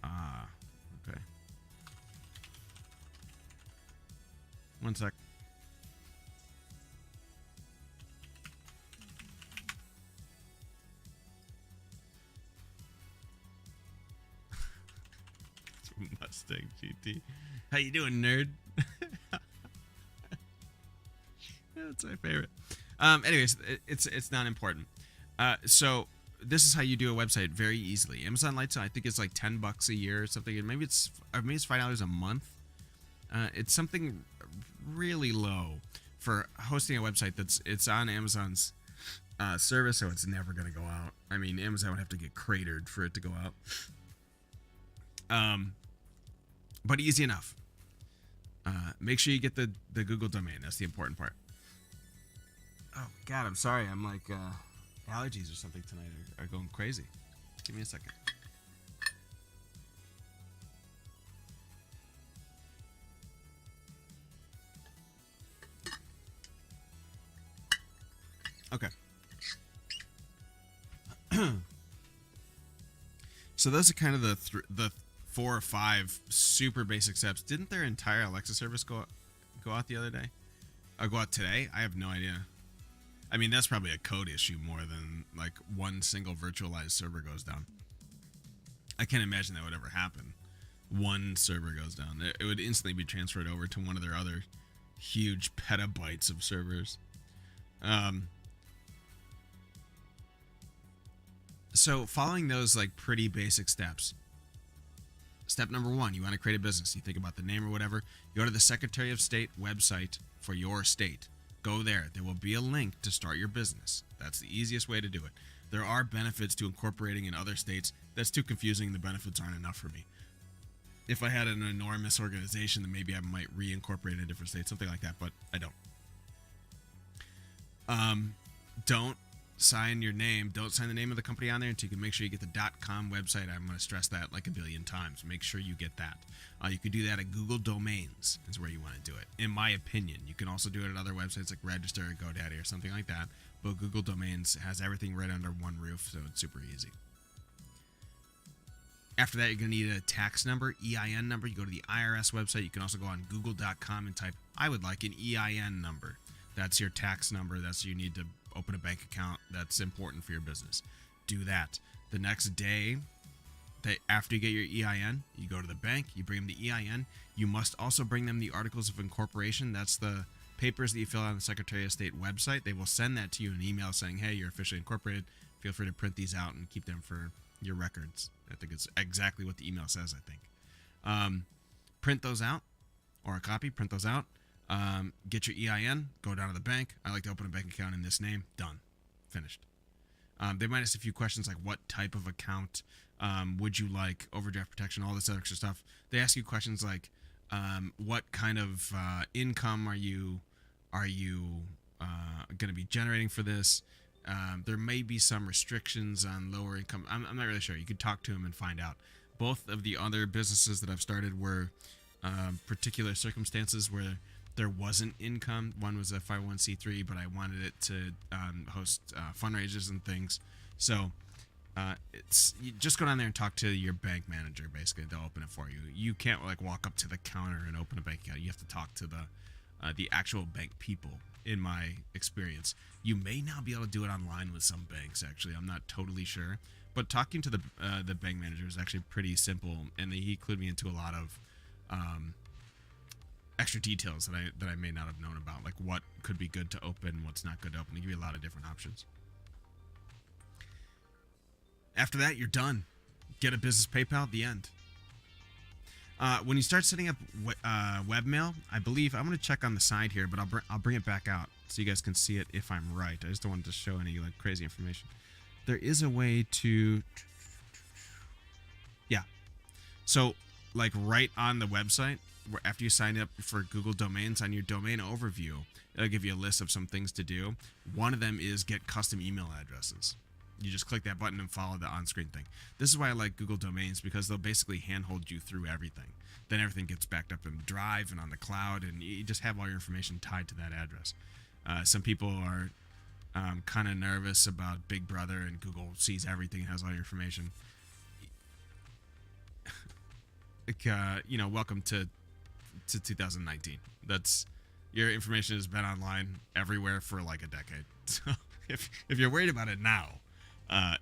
A: Ah, okay. One sec. Mustang GT. How you doing, nerd? That's my favorite. Anyways, it's not important. So this is how you do a website very easily. Amazon Lights, I think it's like $10 a year or something. And maybe it's $5 a month. It's something really low for hosting a website it's on Amazon's service, so it's never going to go out. I mean, Amazon would have to get cratered for it to go out. But easy enough. Make sure you get the Google domain. That's the important part. Oh, God, I'm sorry. I'm like, allergies or something tonight are going crazy. Give me a second. Okay. So those are kind of the 4 or 5 super basic steps. Didn't their entire Alexa service go out the other day? Or go out today? I have no idea. I mean, that's probably a code issue more than like one single virtualized server goes down. I can't imagine that would ever happen. One server goes down. It would instantly be transferred over to one of their other huge petabytes of servers. So following those like pretty basic steps. Step number 1, you want to create a business. You think about the name or whatever. You go to the Secretary of State website for your state. Go there. There will be a link to start your business. That's the easiest way to do it. There are benefits to incorporating in other states. That's too confusing. The benefits aren't enough for me. If I had an enormous organization, then maybe I might reincorporate in a different state, something like that, but I don't. Don't sign your name. Don't sign the name of the company on there until you can make sure you get the .com website. I'm going to stress that like a billion times. Make sure you get that. You could do that at Google Domains is where you want to do it, in my opinion. You can also do it at other websites like Register or GoDaddy or something like that. But Google Domains has everything right under one roof, so it's super easy. After that, you're going to need a tax number, EIN number. You go to the IRS website. You can also go on google.com and type, I would like an EIN number. That's your tax number. That's you need to open a bank account. That's important for your business. Do that. The next day, after you get your EIN, you go to the bank, you bring them the EIN. You must also bring them the Articles of Incorporation. That's the papers that you fill out on the Secretary of State website. They will send that to you in an email saying, hey, you're officially incorporated. Feel free to print these out and keep them for your records. I think it's exactly what the email says, I think. Print those out, or a copy, print those out. Get your EIN, go down to the bank. I like to open a bank account in this name. Done. Finished. They might ask a few questions like what type of account would you like, overdraft protection, all this extra stuff. They ask you questions like what kind of income are you going to be generating for this? There may be some restrictions on lower income. I'm not really sure. You could talk to them and find out. Both of the other businesses that I've started were particular circumstances where there wasn't income. One was a 501c3, but I wanted it to host fundraisers and things. So you just go down there and talk to your bank manager. Basically, they'll open it for you. You can't like walk up to the counter and open a bank account. You have to talk to the actual bank people. In my experience, you may now be able to do it online with some banks. Actually, I'm not totally sure, but talking to the bank manager is actually pretty simple, and he clued me into a lot of extra details that I may not have known about, like what could be good to open, what's not good to open. They give you a lot of different options. After that, you're done. Get a business PayPal. The end. When you start setting up webmail, I believe I'm going to check on the side here, but I'll bring it back out so you guys can see it if I'm right. I just don't want to show any like crazy information. There is a way to, yeah. So like right on the website, after you sign up for Google Domains, on your domain overview, it'll give you a list of some things to do. One of them is get custom email addresses. You just click that button and follow the on-screen thing. This is why I like Google Domains, because they'll basically handhold you through everything. Then everything gets backed up in Drive and on the cloud, and you just have all your information tied to that address. Some people are kind of nervous about Big Brother and Google sees everything and has all your information. Welcome to 2019. That's your information has been online everywhere for like a decade. So if you're worried about it now,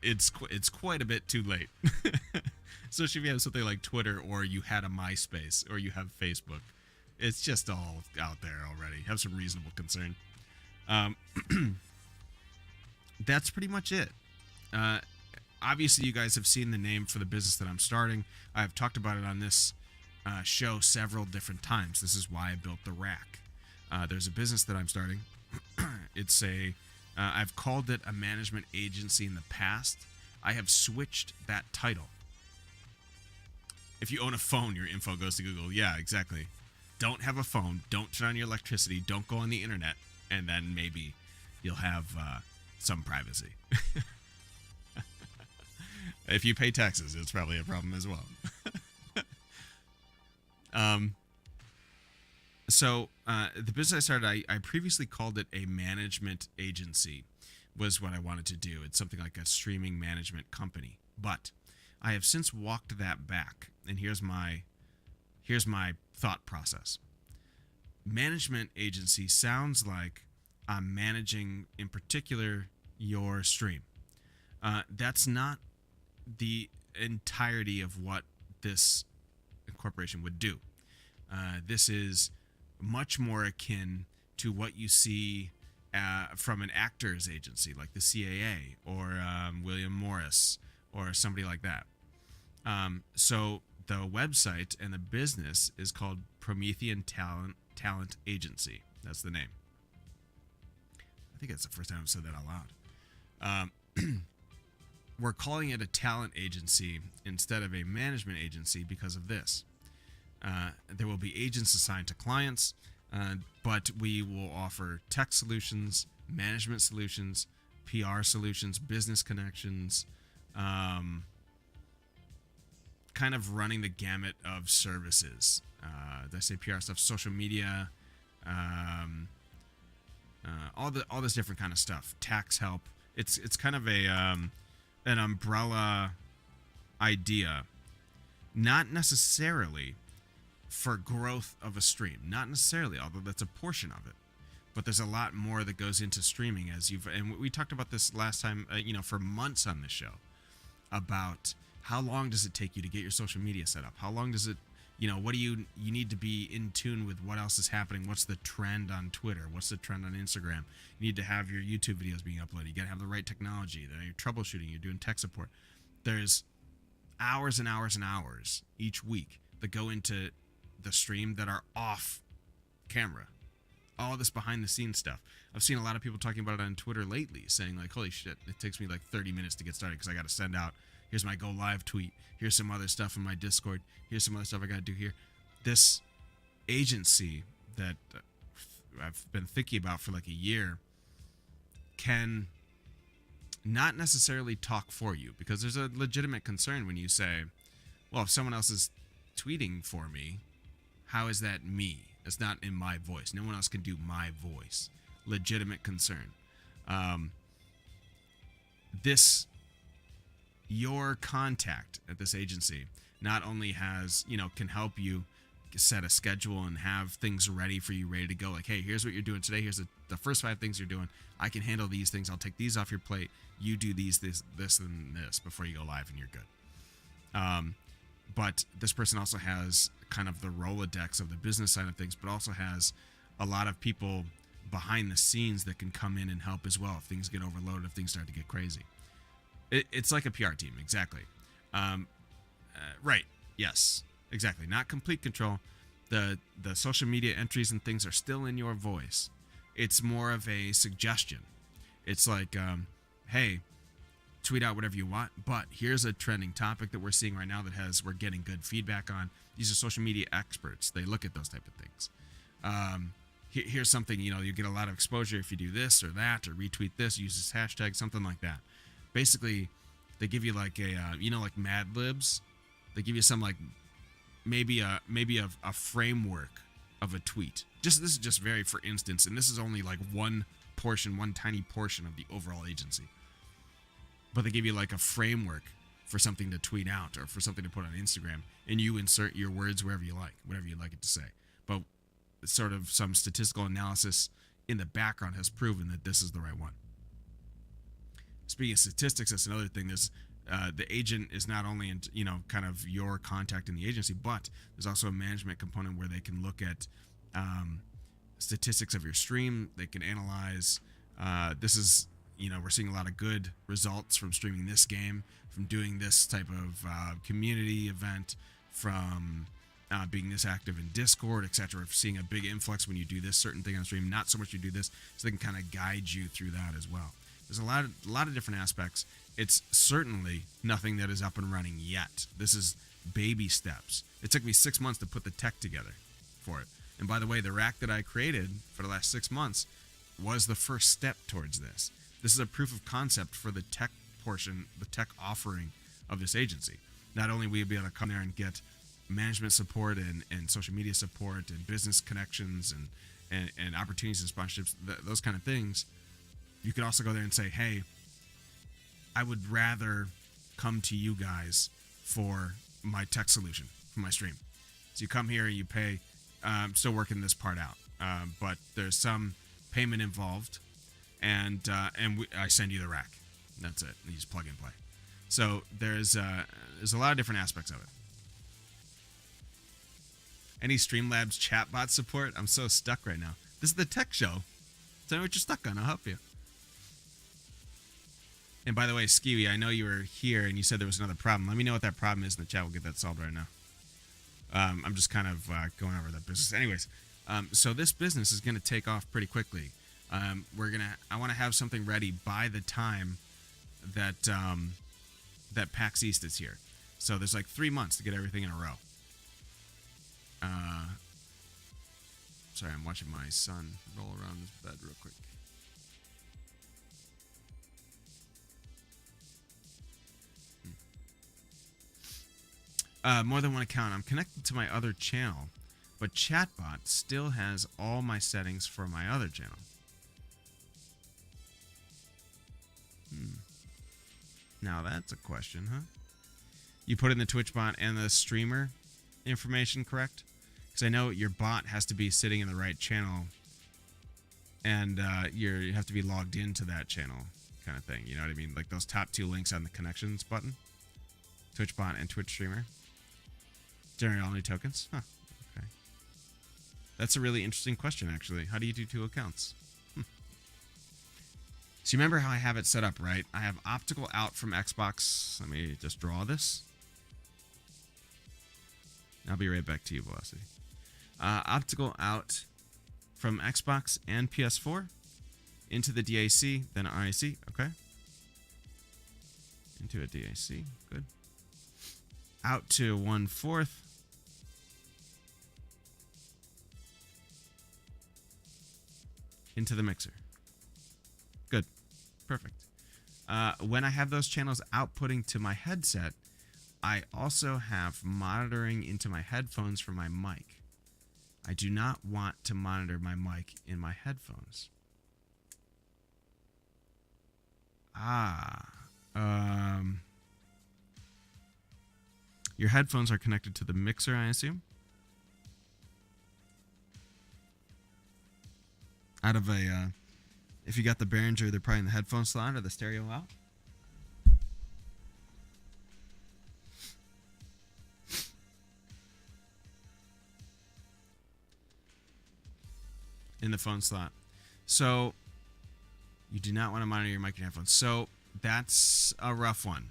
A: it's quite a bit too late. Especially if you have something like Twitter, or you had a MySpace, or you have Facebook. It's just all out there already. Have some reasonable concern. That's pretty much it. Obviously, you guys have seen the name for the business that I'm starting. I've talked about it on this show several different times. This is why I built the Rack. There's a business that I'm starting. It's I've called it a management agency in the past. I have switched that title. If you own a phone, your info goes to Google. Yeah, exactly. Don't have a phone. Don't turn on your electricity. Don't go on the internet. And then maybe you'll have some privacy. If you pay taxes, it's probably a problem as well. The business I started, I previously called it a management agency, was what I wanted to do. It's something like a streaming management company. But I have since walked that back, and here's my thought process. Management agency sounds like I'm managing, in particular, your stream. That's not the entirety of what this corporation would do. This is much more akin to what you see from an actor's agency, like the CAA or William Morris or somebody like that. So the website and the business is called Promethean Talent Agency. That's the name. I think that's the first time I've said that out loud. We're calling it a talent agency instead of a management agency because of this. There will be agents assigned to clients, but we will offer tech solutions, management solutions, PR solutions, business connections, kind of running the gamut of services. Did I say PR stuff? Social media, all this different kind of stuff. Tax help. It's kind of an umbrella idea, not necessarily for growth of a stream, not necessarily, although that's a portion of it. But there's a lot more that goes into streaming, and we talked about this last time, for months on this show, about how long does it take you to get your social media set up? How long does it, what do you need to be in tune with what else is happening? What's the trend on Twitter? What's the trend on Instagram? You need to have your YouTube videos being uploaded. You got to have the right technology. Then you're troubleshooting. You're doing tech support. There's hours and hours and hours each week that go into the stream that are off camera. All this behind the scenes stuff. I've seen a lot of people talking about it on Twitter lately, saying like, holy shit, it takes me like 30 minutes to get started because I got to send out, here's my go live tweet, here's some other stuff in my Discord, here's some other stuff I got to do here. This agency that I've been thinking about for like a year can not necessarily talk for you, because there's a legitimate concern when you say, well, if someone else is tweeting for me, how is that me? It's not in my voice. No one else can do my voice. Legitimate concern. Your contact at this agency not only has, can help you set a schedule and have things ready for you, ready to go. Like, hey, here's what you're doing today. Here's the first 5 things you're doing. I can handle these things. I'll take these off your plate. You do this, and this before you go live, and you're good. But this person also has kind of the Rolodex of the business side of things, but also has a lot of people behind the scenes that can come in and help as well if things get overloaded, if things start to get crazy. It's like a PR team, exactly. Right, yes, exactly. Not complete control. The social media entries and things are still in your voice. It's more of a suggestion. It's like, hey, tweet out whatever you want, but here's a trending topic that we're seeing right now that we're getting good feedback on. These are social media experts. They look at those type of things. Here's something, you get a lot of exposure if you do this or that, or retweet this, use this hashtag, something like that. Basically, they give you like a like Mad Libs. They give you some like maybe a framework of a tweet. Just this is just very for instance, and this is only like one tiny portion of the overall agency. But they give you like a framework for something to tweet out or for something to put on Instagram, and you insert your words wherever you like, whatever you'd like it to say. But sort of some statistical analysis in the background has proven that this is the right one. Speaking of statistics, that's another thing. There's the agent is not only in, kind of your contact in the agency, but there's also a management component where they can look at statistics of your stream. They can analyze. This is, we're seeing a lot of good results from streaming this game, from doing this type of community event, from being this active in Discord, etc. Seeing a big influx when you do this certain thing on stream, not so much you do this, so they can kind of guide you through that as well. There's a lot of different aspects. It's certainly nothing that is up and running yet. This is baby steps. It took me 6 months to put the tech together for it. And by the way, the rack that I created for the last 6 months was the first step towards this. This is a proof of concept for the tech portion, the tech offering of this agency. Not only will you be able to come there and get management support and social media support and business connections and opportunities and sponsorships, those kind of things, you could also go there and say, hey, I would rather come to you guys for my tech solution for my stream. So you come here and you pay. I'm still working this part out, but there's some payment involved, and I send you the rack. That's it. You just plug and play. So there's a lot of different aspects of it. Any Streamlabs chatbot support? I'm so stuck right now. This is the tech show. Tell me what you're stuck on. I'll help you. And by the way, Skeevy, I know you were here and you said there was another problem. Let me know what that problem is in the chat. We'll get that solved right now. I'm just kind of going over that business. Anyways, so this business is going to take off pretty quickly. I want to have something ready by the time that that PAX East is here. So there's like 3 months to get everything in a row. Sorry, I'm watching my son roll around his bed real quick. More than one account. I'm connected to my other channel, but Chatbot still has all my settings for my other channel. Now that's a question, huh? You put in the Twitch bot and the streamer information, correct? Because I know your bot has to be sitting in the right channel, and you have to be logged into that channel, kind of thing. You know what I mean? Like those top two links on the connections button, Twitch bot and Twitch streamer. Generate all new tokens? Huh. Okay. That's a really interesting question, actually. How do you do 2 accounts? So you remember how I have it set up, right? I have optical out from Xbox. Let me just draw this. I'll be right back to you, Velocity. Optical out from Xbox and PS4 into the DAC, then RIC. Okay. Into a DAC. Good. Out to 1/4. Into the mixer. Good. Perfect. When I have those channels outputting to my headset, I also have monitoring into my headphones for my mic. I do not want to monitor my mic in my headphones. Your headphones are connected to the mixer, I assume? Out of a, if you got the Behringer, they're probably in the headphone slot or the stereo out. In the phone slot. So you do not want to monitor your mic and headphones. So that's a rough one.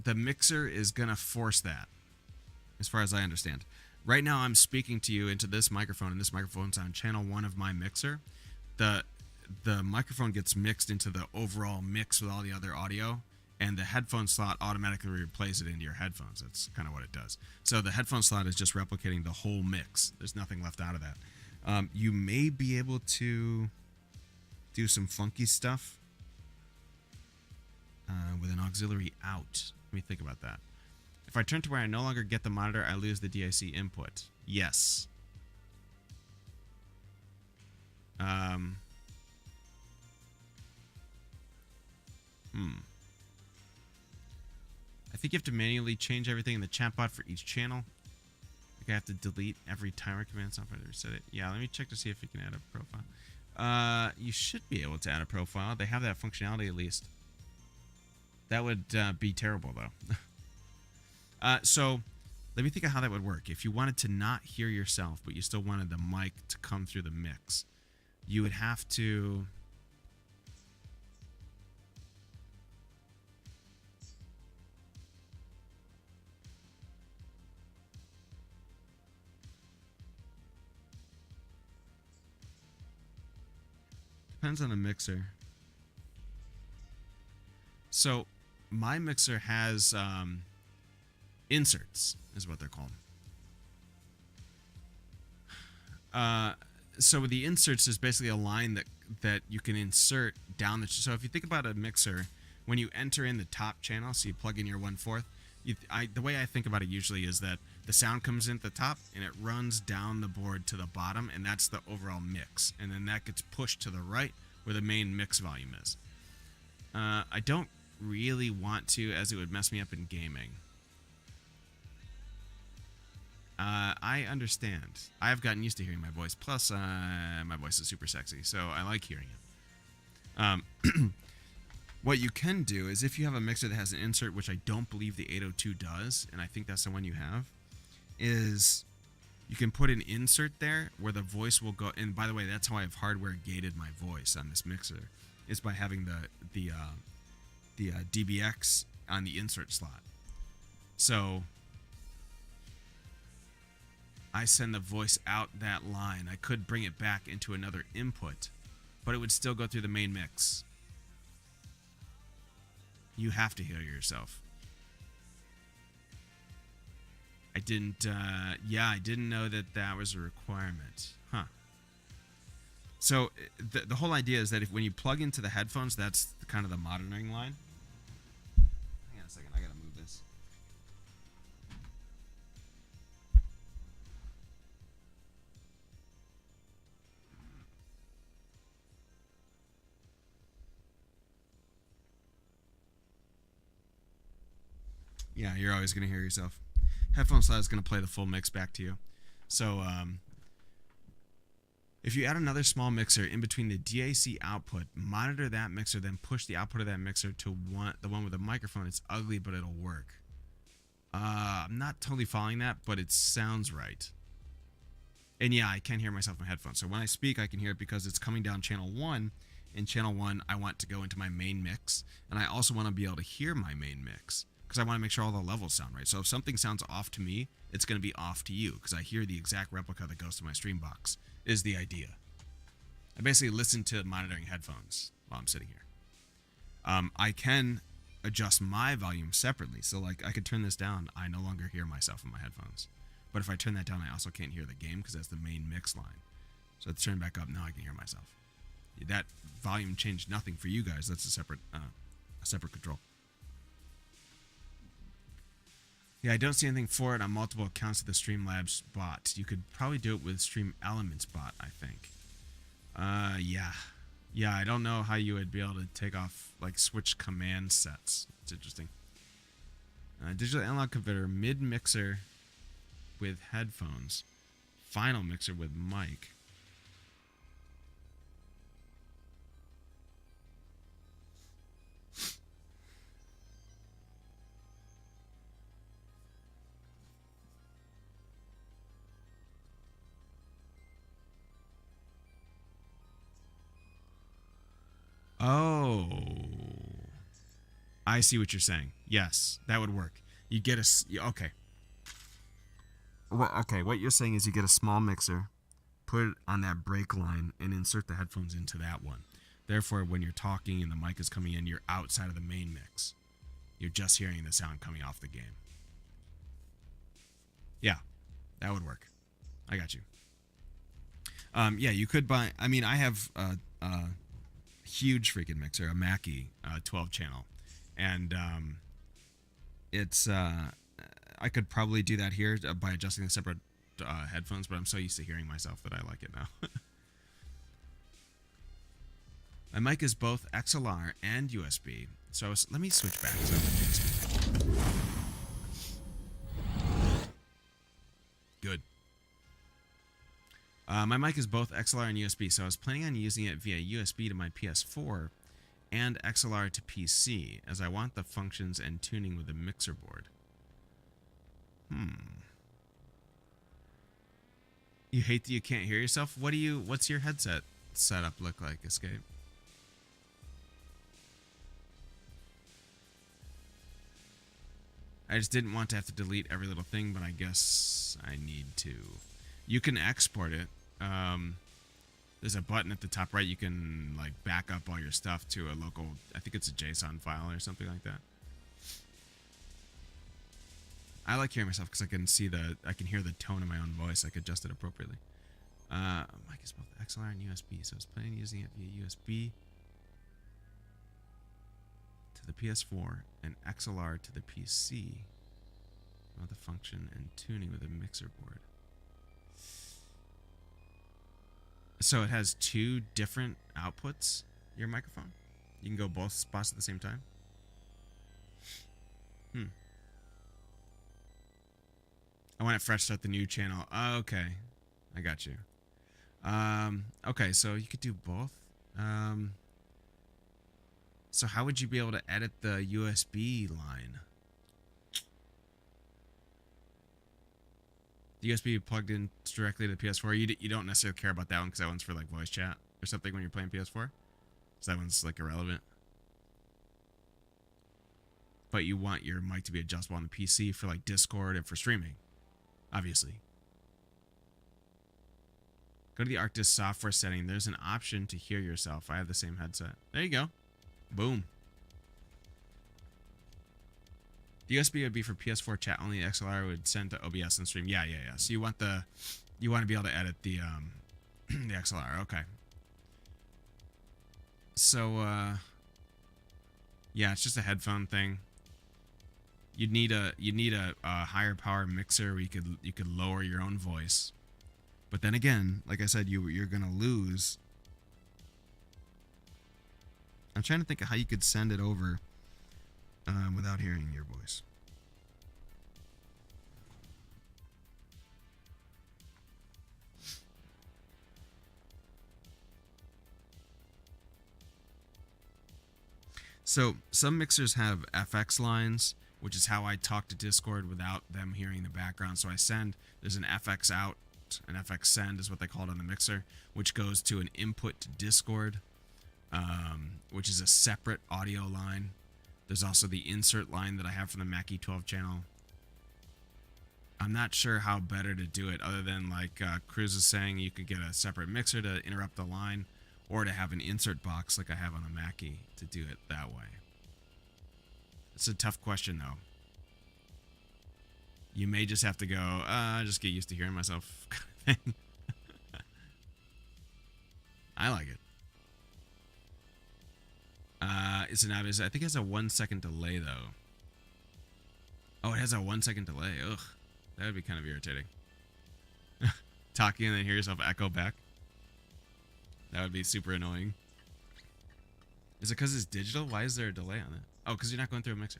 A: The mixer is going to force that, as far as I understand. Right now, I'm speaking to you into this microphone, and this microphone's on channel 1 of my mixer. The microphone gets mixed into the overall mix with all the other audio, and the headphone slot automatically replays it into your headphones. That's kind of what it does. So the headphone slot is just replicating the whole mix. There's nothing left out of that. You may be able to do some funky stuff with an auxiliary out. Let me think about that. If I turn to where I no longer get the monitor, I lose the DIC input. Yes. I think you have to manually change everything in the chatbot for each channel. Like I have to delete every timer command software to reset it. Yeah, let me check to see if you can add a profile. You should be able to add a profile. They have that functionality at least. That would be terrible, though. So let me think of how that would work. If you wanted to not hear yourself, but you still wanted the mic to come through the mix, you would have to... Depends on the mixer. So my mixer has inserts, is what they're called. So the inserts is basically a line that you can insert down the... So if you think about a mixer, when you enter in the top channel, so you plug in your 1/4, the way I think about it usually is that the sound comes in at the top and it runs down the board to the bottom, and that's the overall mix. And then that gets pushed to the right where the main mix volume is. I don't really want to, as it would mess me up in gaming. I understand. I have gotten used to hearing my voice. Plus, my voice is super sexy, so I like hearing it. What you can do is if you have a mixer that has an insert, which I don't believe the 802 does, and I think that's the one you have, is you can put an insert there where the voice will go. And by the way, that's how I've hardware gated my voice on this mixer, is by having the DBX on the insert slot. So I send the voice out that line. I could bring it back into another input, but it would still go through the main mix. You have to hear yourself. I didn't know that was a requirement. Huh. So the whole idea is that when you plug into the headphones, that's kind of the monitoring line. Hang on a second, I gotta move this. Yeah, you're always gonna hear yourself. Headphone slot is gonna play the full mix back to you. So if you add another small mixer in between the DAC output, monitor that mixer, then push the output of that mixer to the one with the microphone. It's ugly, but it'll work. I'm not totally following that, but it sounds right. And yeah, I can hear myself in my headphones. So when I speak, I can hear it because it's coming down channel 1. In channel 1, I want to go into my main mix. And I also want to be able to hear my main mix, because I want to make sure all the levels sound right. So if something sounds off to me, it's going to be off to you, because I hear the exact replica that goes to my stream box, is the idea. I basically listen to monitoring headphones while I'm sitting here. I can adjust my volume separately. So like I could turn this down. I no longer hear myself in my headphones. But if I turn that down, I also can't hear the game because that's the main mix line. So let's turn it back up. Now I can hear myself. That volume changed nothing for you guys. That's a separate control. Yeah, I don't see anything for it on multiple accounts of the Streamlabs bot. You could probably do it with Stream Elements bot, I think. Yeah. Yeah, I don't know how you would be able to take off, like, switch command sets. It's interesting. Digital analog converter, mid-mixer with headphones. Final mixer with mic. Oh, I see what you're saying. Yes, that would work. You get okay. Okay, what you're saying is you get a small mixer, put it on that break line, and insert the headphones into that one. Therefore, when you're talking and the mic is coming in, you're outside of the main mix. You're just hearing the sound coming off the game. Yeah, that would work. I got you. Yeah, you could buy... I mean, I have... huge freaking mixer, a Mackie 12 channel, and it's I could probably do that here by adjusting the separate headphones, but I'm so used to hearing myself that I like it now. My mic is both XLR and USB, so let me switch back. Good. My mic is both XLR and USB, so I was planning on using it via USB to my PS4 and XLR to PC, as I want the functions and tuning with the mixer board. You hate that you can't hear yourself? What's your headset setup look like, Escape? I just didn't want to have to delete every little thing, but I guess I need to. You can export it. There's a button at the top right. You can like back up all your stuff to a local, I think it's a JSON file or something like that. I like hearing myself because I can hear the tone of my own voice. I can adjust it appropriately. Mic is both XLR and USB, so I was planning on using it via USB to the PS4 and XLR to the PC. About the function and tuning with a mixer board. So it has two different outputs, your microphone? You can go both spots at the same time? I want it fresh, start the new channel. Oh, okay. I got you. Okay, so you could do both. So how would you be able to edit the USB line? The USB plugged in directly to the PS4. You don't necessarily care about that one because that one's for like voice chat or something when you're playing PS4. So that one's like irrelevant. But you want your mic to be adjustable on the PC for like Discord and for streaming, obviously. Go to the Arctis software setting. There's an option to hear yourself. I have the same headset. There you go. Boom. The USB would be for PS4 chat only. XLR would send to OBS and stream. Yeah. So you want to be able to edit the the XLR. Okay. So yeah, it's just a headphone thing. You'd need a higher power mixer where you could lower your own voice. But then again, like I said, you're gonna lose. I'm trying to think of how you could send it over without hearing your voice. So some mixers have FX lines, which is how I talk to Discord without them hearing the background. So there's an FX out, an FX send is what they call it on the mixer, which goes to an input to Discord, which is a separate audio line. There's also the insert line that I have from the Mac E12 channel. I'm not sure how better to do it other than like Cruz is saying you could get a separate mixer to interrupt the line or to have an insert box like I have on the Mackie to do it that way. It's a tough question though. You may just have to go, just get used to hearing myself kind of thing. I like it. It's an obvious. I think it has a 1 second delay though. Oh, it has a 1 second delay. Ugh, that would be kind of irritating. Talking and then hear yourself echo back. That would be super annoying. Is it because it's digital? Why is there a delay on it? Oh, because you're not going through a mixer.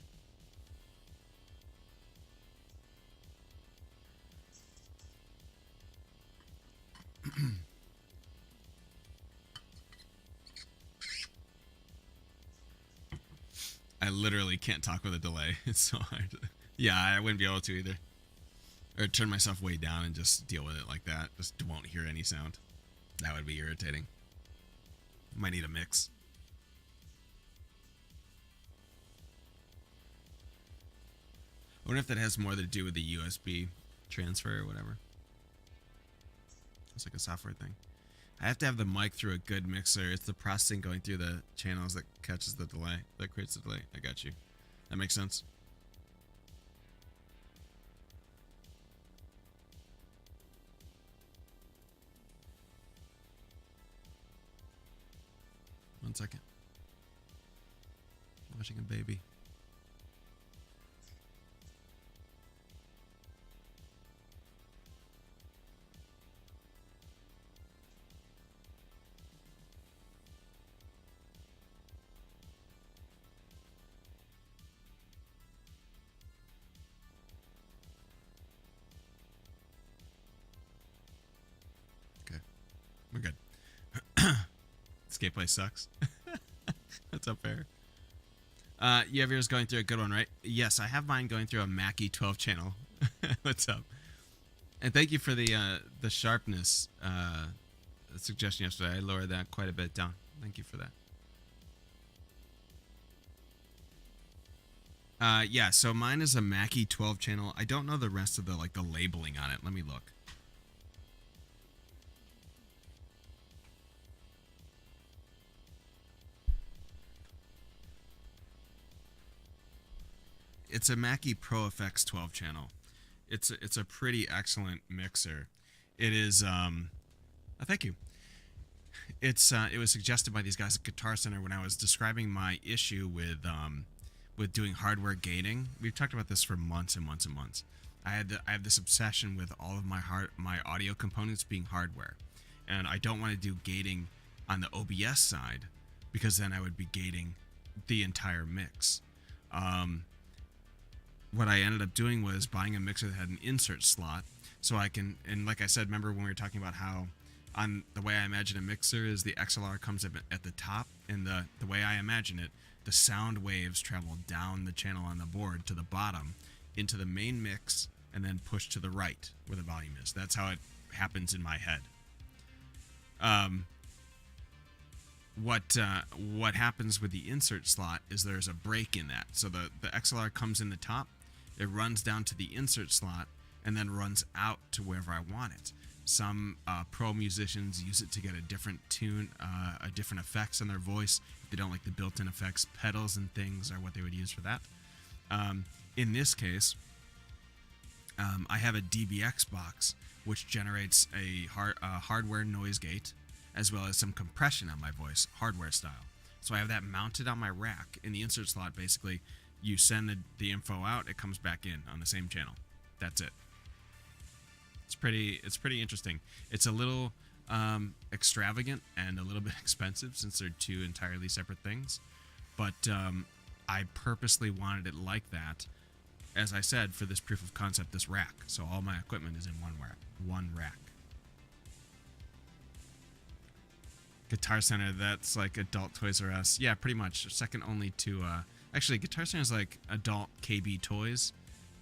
A: I literally can't talk with a delay. It's so hard. Yeah, I wouldn't be able to either. Or turn myself way down and just deal with it like that. Just won't hear any sound. That would be irritating. Might need a mix. I wonder if that has more to do with the USB transfer or whatever. It's like a software thing. I have to have the mic through a good mixer. It's the processing going through the channels that catches the delay, that creates the delay. I got you. That makes sense. One second. Watching a baby. We're good. This gameplay sucks. That's unfair. You have yours going through a good one, right? Yes, I have mine going through a Mackie 12 channel. What's up? And thank you for the sharpness suggestion yesterday. I lowered that quite a bit down. Thank you for that. Yeah, so mine is a Mackie 12 channel. I don't know the rest of the the labeling on it. Let me look. It's a Mackie Pro FX 12 channel. It's a pretty excellent mixer. It is thank you. It was suggested by these guys at Guitar Center when I was describing my issue with doing hardware gating. We've talked about this for months and months and months. I have this obsession with all of my audio components being hardware, and I don't want to do gating on the OBS side because then I would be gating the entire mix. What I ended up doing was buying a mixer that had an insert slot, so I can, and like I said, remember when we were talking about how on the way I imagine a mixer is the XLR comes up at the top, and the way I imagine it, the sound waves travel down the channel on the board to the bottom into the main mix and then push to the right where the volume is. That's how it happens in my head. What happens with the insert slot is there's a break in that. So the XLR comes in the top, it runs down to the insert slot, and then runs out to wherever I want it. Some pro musicians use it to get a different tune, a different effects on their voice. If they don't like the built-in effects, pedals and things are what they would use for that. In this case, I have a DBX box, which generates a hardware noise gate, as well as some compression on my voice, hardware style. So I have that mounted on my rack. In the insert slot, basically, you send the info out, it comes back in on the same channel. That's it. It's pretty interesting. It's a little extravagant and a little bit expensive since they're two entirely separate things. But I purposely wanted it like that, as I said, for this proof of concept, this rack. So all my equipment is in one rack. Guitar Center, that's like adult Toys R Us. Yeah, pretty much. Second only to... actually, Guitar Center is like adult KB Toys,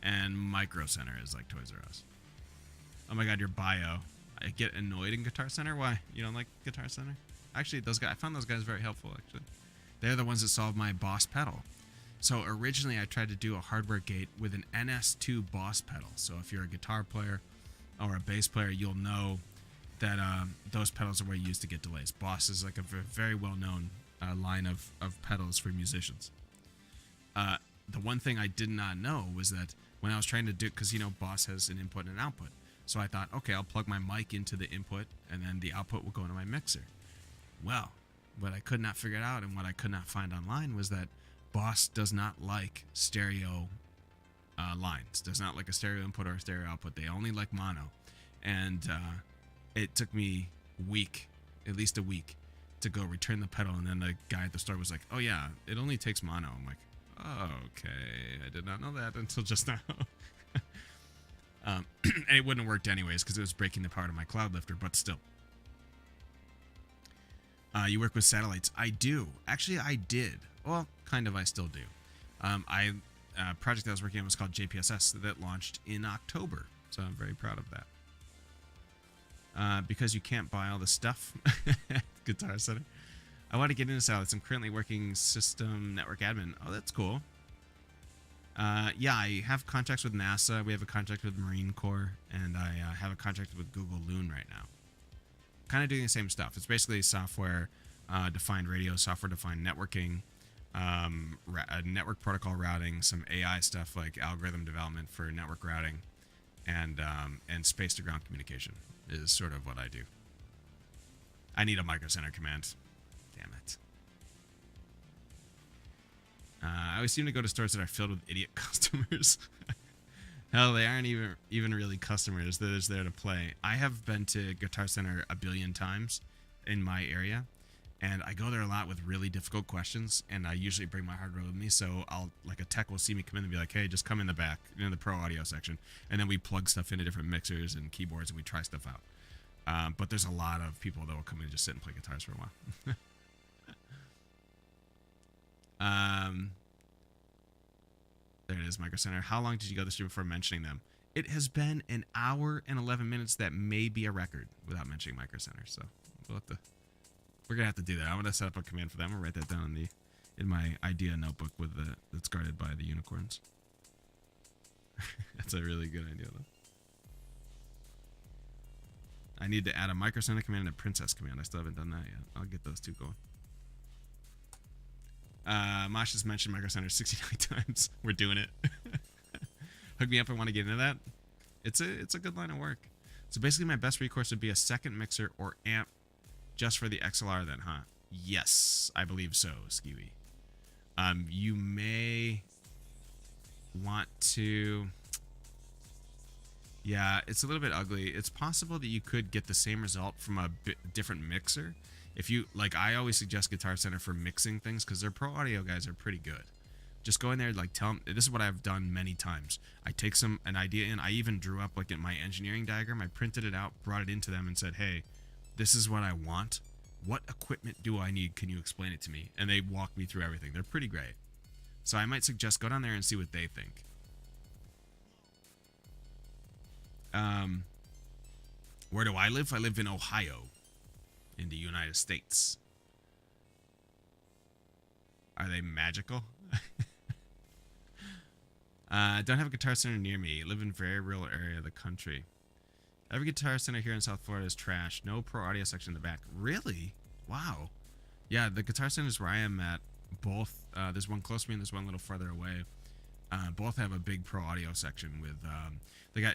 A: and Micro Center is like Toys R Us. Oh my god, your bio. I get annoyed in Guitar Center? Why? You don't like Guitar Center? Actually, those guys, I found those guys very helpful, actually. They're the ones that solved my Boss pedal. So originally, I tried to do a hardware gate with an NS2 Boss pedal. So if you're a guitar player or a bass player, you'll know that those pedals are what you use to get delays. Boss is like a very well-known line of pedals for musicians. The one thing I did not know was that when I was trying to do, because Boss has an input and an output, so I thought, okay, I'll plug my mic into the input and then the output will go into my mixer. Well, what I could not figure out and what I could not find online was that Boss does not like stereo lines, does not like a stereo input or a stereo output. They only like mono, and it took me at least a week, to go return the pedal, and then the guy at the store was like, "Oh yeah, it only takes mono." I'm like, oh, "Okay, I did not know that until just now." And it wouldn't have worked anyways because it was breaking the part of my cloud lifter, but still. You work with satellites? I do. Actually, I did. Well, kind of. I still do. Project that I was working on was called JPSS that launched in October, so I'm very proud of that. Because you can't buy all the stuff at Guitar Center. I want to get into satellites. I'm currently working system network admin. Oh, that's cool. Yeah, I have contracts with NASA. We have a contract with Marine Corps, and I have a contract with Google Loon right now. Kind of doing the same stuff. It's basically software-defined radio, software-defined networking, network protocol routing, some AI stuff like algorithm development for network routing, and space-to-ground communication is sort of what I do. I need a Micro Center command. Damn it. I always seem to go to stores that are filled with idiot customers. Hell, they aren't even really customers. They're just there to play. I have been to Guitar Center a billion times in my area, and I go there a lot with really difficult questions, and I usually bring my hardware with me, so a tech will see me come in and be like, "Hey, just come in the back, in the pro audio section," and then we plug stuff into different mixers and keyboards, and we try stuff out. But there's a lot of people that will come in and just sit and play guitars for a while. There it is, Micro Center. How long did you go to the stream before mentioning them? It has been an hour and 11 minutes. That may be a record without mentioning Micro Center. So we're gonna have to do that. I'm gonna set up a command for them. I'll write that down in my idea notebook that's guarded by the unicorns. That's a really good idea, though. I need to add a Micro Center command and a Princess command. I still haven't done that yet. I'll get those two going. Mosh has mentioned Micro Center 69 times. We're doing it. Hook me up. I want to get into that. It's a good line of work. So basically, my best recourse would be a second mixer or amp just for the XLR then, huh? Yes, I believe so, Skiwi. You may want to... Yeah, it's a little bit ugly. It's possible that you could get the same result from a different mixer. If you, like, I always suggest Guitar Center for mixing things because their pro audio guys are pretty good. Just go in there, like, tell them, this is what I've done many times. I take an idea in, I even drew up, like, in my engineering diagram, I printed it out, brought it into them and said, hey, this is what I want. What equipment do I need? Can you explain it to me? And they walk me through everything. They're pretty great. So I might suggest go down there and see what they think. Where do I live? I live in Ohio, in the United States. Are they magical? Don't have a Guitar Center near me. Live in a very rural area of the country. Every Guitar Center here in South Florida is trash. No pro audio section in the back. Really? Wow. Yeah, the Guitar Centers where I am at, both, there's one close to me and there's one a little farther away. Both have a big pro audio section with,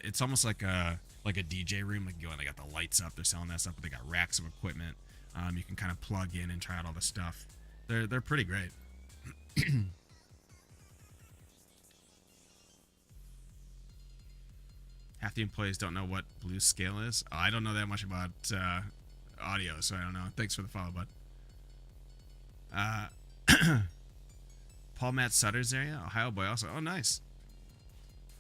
A: it's almost like a DJ room. Like you go in, they got the lights up, they're selling that stuff, but they got racks of equipment. You can kind of plug in and try out all the stuff. They're pretty great. Half the employees don't know what blues scale is. Oh, I don't know that much about audio, so I don't know. Thanks for the follow, bud. Paul Matt Sutter's area, Ohio boy also. Oh, nice.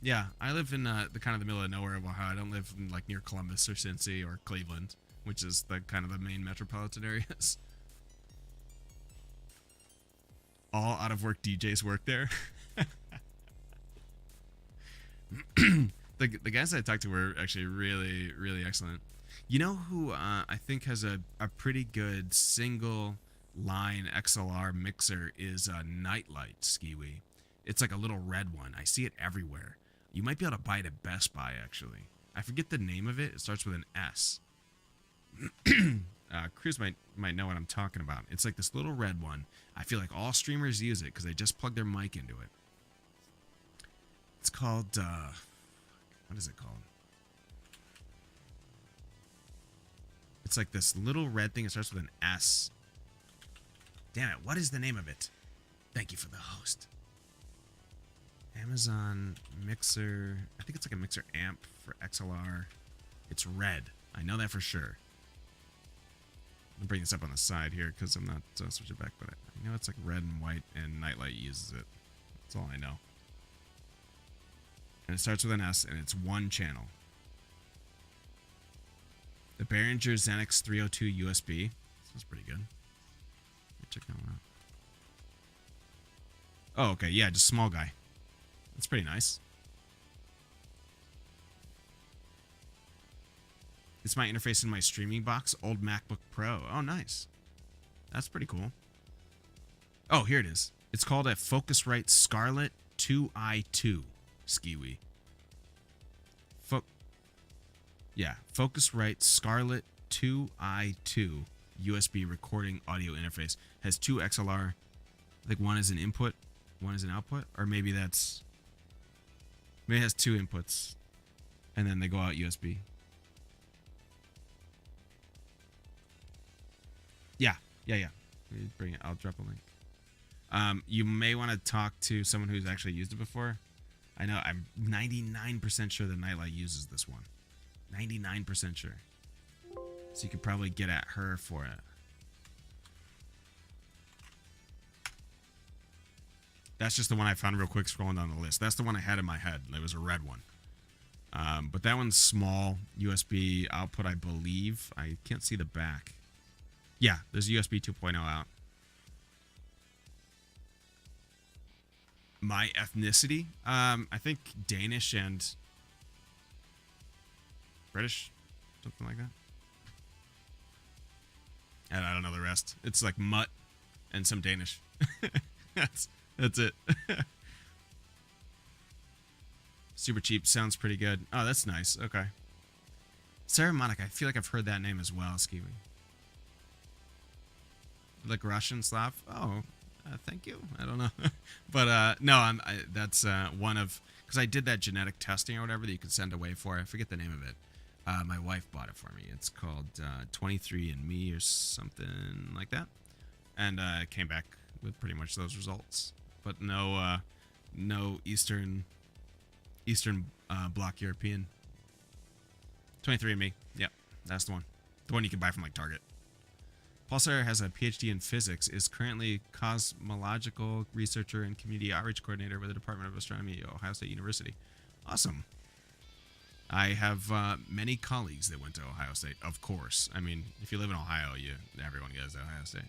A: Yeah, I live in the kind of the middle of nowhere of Ohio. I don't live in, like, near Columbus or Cincy or Cleveland, which is the kind of the main metropolitan areas. All out of work DJs work there. The guys that I talked to were actually really, really excellent. You know who I think has a pretty good single line XLR mixer is Nightlight, Skiwi. It's like a little red one. I see it everywhere. You might be able to buy it at Best Buy, actually. I forget the name of it. It starts with an S. Cruz might know what I'm talking about. It's like this little red one. I feel like all streamers use it because they just plug their mic into it. It's called, what is it called? It's like this little red thing. It starts with an S. Damn it, what is the name of it? Thank you for the host. Amazon mixer. I think it's like a mixer amp for XLR. It's red. I know that for sure. I'm bringing this up on the side here because I'm not switching back, but I know it's like red and white, and Nightlight uses it. That's all I know. And it starts with an S, and it's one channel. The Behringer Xenix 302 USB. Sounds pretty good. Check that one out. Oh, okay. Yeah, just small guy. That's pretty nice. It's my interface in my streaming box. Old MacBook Pro. Oh, nice. That's pretty cool. Oh, here it is. It's called a Focusrite Scarlett 2i2. Skiwi. Yeah, Focusrite Scarlett 2i2 USB recording audio interface. Has two XLR. I think one is an input, one is an output, or maybe it has two inputs, and then they go out USB. Yeah. Bring it. I'll drop a link. You may want to talk to someone who's actually used it before. I know. I'm 99% sure that Nightlight uses this one. 99% sure. So you could probably get at her for it. That's just the one I found real quick scrolling down the list. That's the one I had in my head. It was a red one. But that one's small USB output, I believe. I can't see the back. Yeah, there's USB 2.0 out. My ethnicity, I think Danish and British, something like that. And I don't know the rest. It's like mutt and some Danish. that's it. Super cheap, sounds pretty good. Oh, that's nice. Okay. Sarah Monica, I feel like I've heard that name as well, Skiwi. Like Russian Slav? Oh, thank you. I don't know. But no, that's one of, because I did that genetic testing or whatever that you could send away for. I forget the name of it. My wife bought it for me. It's called 23andMe or something like that. And it came back with pretty much those results. But no Eastern Bloc European. 23andMe. Yep, that's the one. The one you can buy from like Target. Pulsar has a PhD in physics, is currently cosmological researcher and community outreach coordinator with the Department of Astronomy at Ohio State University. Awesome. I have many colleagues that went to Ohio State, of course. I mean, if you live in Ohio, everyone goes to Ohio State.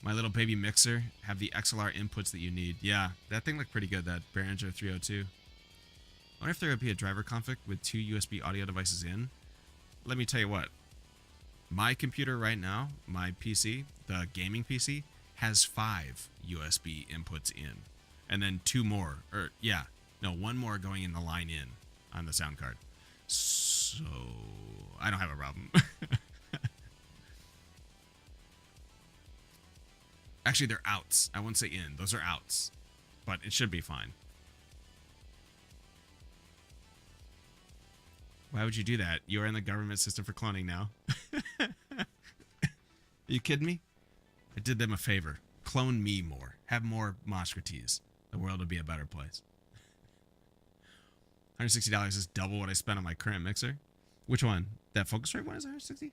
A: My little baby mixer have the XLR inputs that you need. Yeah, that thing looked pretty good, that Behringer 302. I wonder if there would be a driver conflict with 2 USB audio devices in. Let me tell you what. My computer right now, my PC, the gaming PC, has 5 USB inputs in. And then 2 more. One more going in the line in on the sound card. So, I don't have a problem. Actually, they're outs. I won't say in. Those are outs. But it should be fine. Why would you do that? You are in the government system for cloning now. Are you kidding me? I did them a favor. Clone me more. Have more Moshkraties. The world would be a better place. $160 is double what I spent on my current mixer. Which one? That Focusrite one is $160?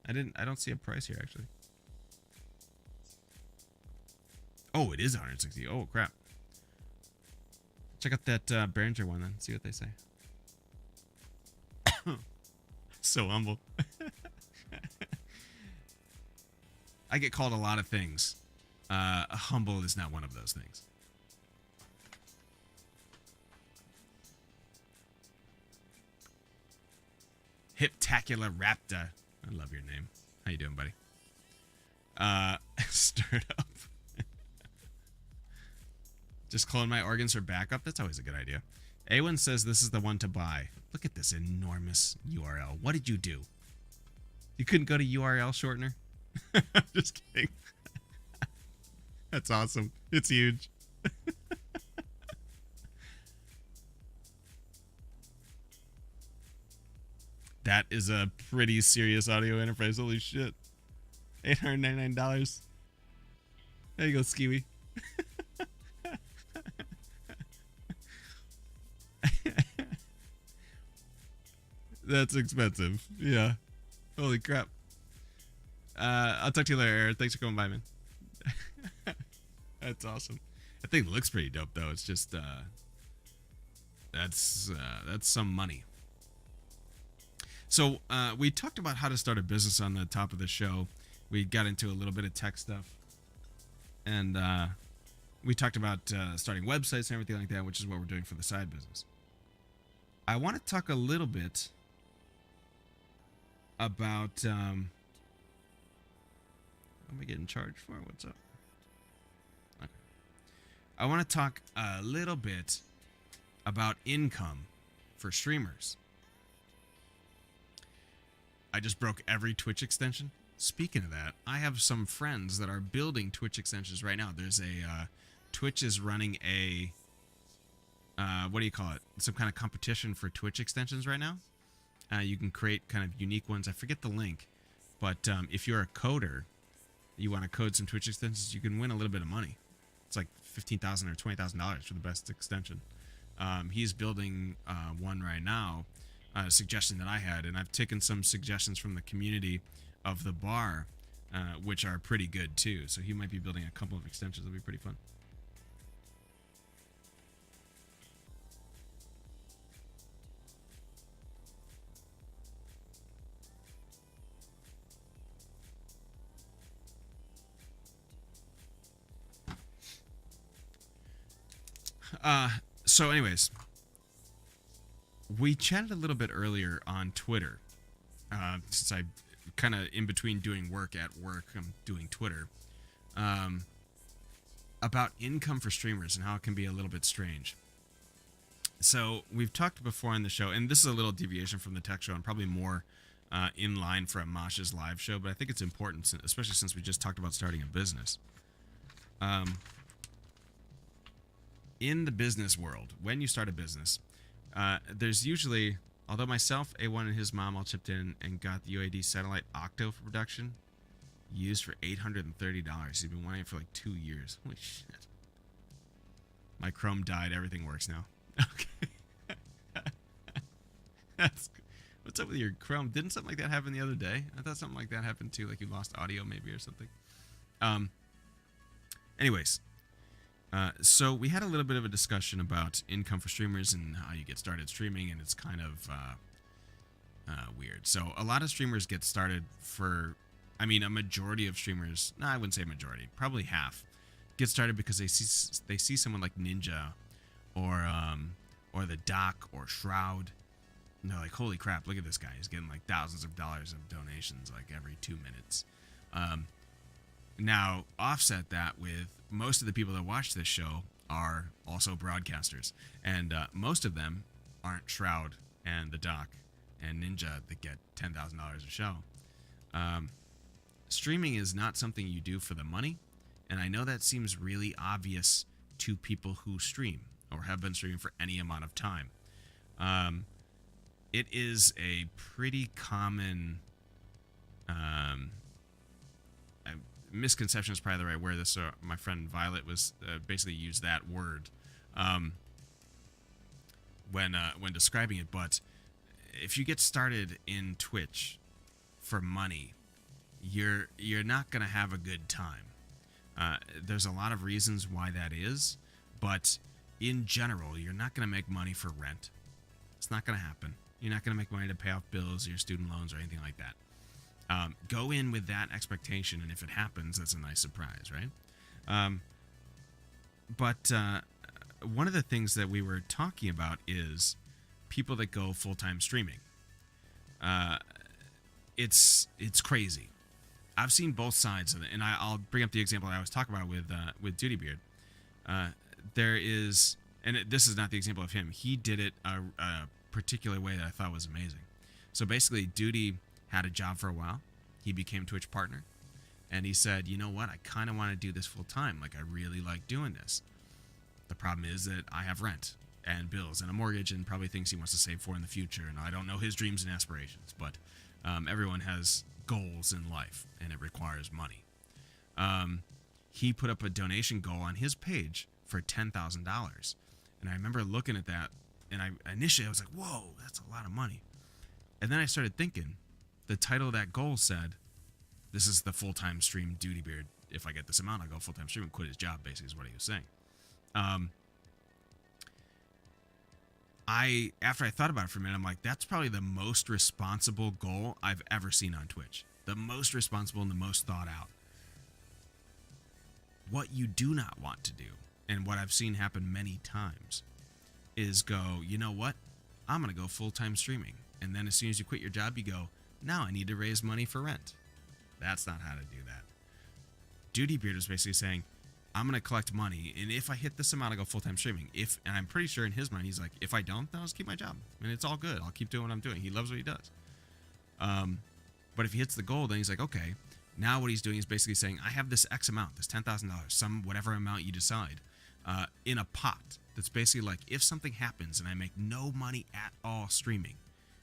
A: I don't see a price here actually. Oh, it is $160. Oh crap. Check out that Behringer one then. See what they say. So humble. I get called a lot of things. Humble is not one of those things. Hiptacular Raptor. I love your name. How you doing, buddy? Stirred up. Just clone my organs for backup. That's always a good idea. A1 says this is the one to buy. Look at this enormous URL. What did you do? You couldn't go to URL shortener? Just kidding. That's awesome. It's huge. That is a pretty serious audio interface. Holy shit. $899. There you go, Skiwi. That's expensive. Yeah. Holy crap. I'll talk to you later, Eric. Thanks for coming by, man. That's awesome. That thing looks pretty dope, though. It's just, that's some money. So, we talked about how to start a business on the top of the show. We got into a little bit of tech stuff. And, we talked about starting websites and everything like that, which is what we're doing for the side business. I want to talk a little bit about what am I getting charged for? What's up? Okay. I want to talk a little bit about income for streamers. I just broke every Twitch extension. Speaking of that, I have some friends that are building Twitch extensions right now. There's a Twitch is running a what do you call it? Some kind of competition for Twitch extensions right now. You can create kind of unique ones. I forget the link, but if you're a coder, you want to code some Twitch extensions, you can win a little bit of money. It's like $15,000 or $20,000 for the best extension. He's building one right now, a suggestion that I had, and I've taken some suggestions from the community of the bar, which are pretty good too. So he might be building a couple of extensions. It'll be pretty fun. So, anyways, we chatted a little bit earlier on Twitter. Since I kind of in between doing work at work, I'm doing Twitter. Um, about income for streamers and how it can be a little bit strange. So we've talked before on the show, and this is a little deviation from the tech show and probably more in line for a Mosh's live show, but I think it's important, especially since we just talked about starting a business. In the business world, when you start a business, there's usually, although myself, A1, and his mom all chipped in and got the UAD satellite Octo for production, used for $830. He's been wanting it for like 2 years. Holy shit. My Chrome died. Everything works now. Okay. What's up with your Chrome? Didn't something like that happen the other day? I thought something like that happened too, like you lost audio maybe or something. Anyways, so we had a little bit of a discussion about income for streamers and how you get started streaming, and it's kind of weird. So a lot of streamers get started for, I mean, a majority of streamers, no, I wouldn't say majority, probably half, get started because they see someone like Ninja or the Doc or Shroud, and they're like, holy crap, look at this guy. He's getting like thousands of dollars of donations like every 2 minutes. Now, offset that with most of the people that watch this show are also broadcasters, and most of them aren't Shroud and the Doc and Ninja that get $10,000 a show. Streaming is not something you do for the money, and I know that seems really obvious to people who stream or have been streaming for any amount of time. It is a pretty common misconception is probably the right word. This my friend Violet was basically used that word when describing it. But if you get started in Twitch for money, you're not gonna have a good time. There's a lot of reasons why that is, but in general, you're not gonna make money for rent. It's not gonna happen. You're not gonna make money to pay off bills, or your student loans, or anything like that. Go in with that expectation, and if it happens, that's a nice surprise, right? But one of the things that we were talking about is people that go full-time streaming. It's crazy. I've seen both sides of it, and I'll bring up the example I was talking about with Duty Beard. There is, and this is not the example of him. He did it a particular way that I thought was amazing. So basically, Duty had a job for a while. He became Twitch partner, and he said, you know what, I kind of want to do this full time. Like, I really like doing this. The problem is that I have rent and bills and a mortgage and probably things he wants to save for in the future, and I don't know his dreams and aspirations, but everyone has goals in life, and it requires money. He put up a donation goal on his page for $10,000, and I remember looking at that, and initially I was like, whoa, that's a lot of money. And then I started thinking, the title of that goal said, this is the full-time stream Duty Beard. If I get this amount, I'll go full-time stream and quit his job, basically, is what he was saying. After I thought about it for a minute, I'm like, that's probably the most responsible goal I've ever seen on Twitch. The most responsible and the most thought out. What you do not want to do, and what I've seen happen many times, is go, you know what? I'm going to go full-time streaming. And then as soon as you quit your job, you go, now I need to raise money for rent. That's not how to do that. Duty Beard is basically saying, I'm going to collect money, and if I hit this amount, I go full-time streaming. And I'm pretty sure in his mind, he's like, if I don't, then I'll just keep my job. And it's all good. I'll keep doing what I'm doing. He loves what he does. But if he hits the goal, then he's like, okay, now what he's doing is basically saying, I have this X amount, this $10,000, some whatever amount you decide, in a pot. That's basically like, if something happens and I make no money at all streaming,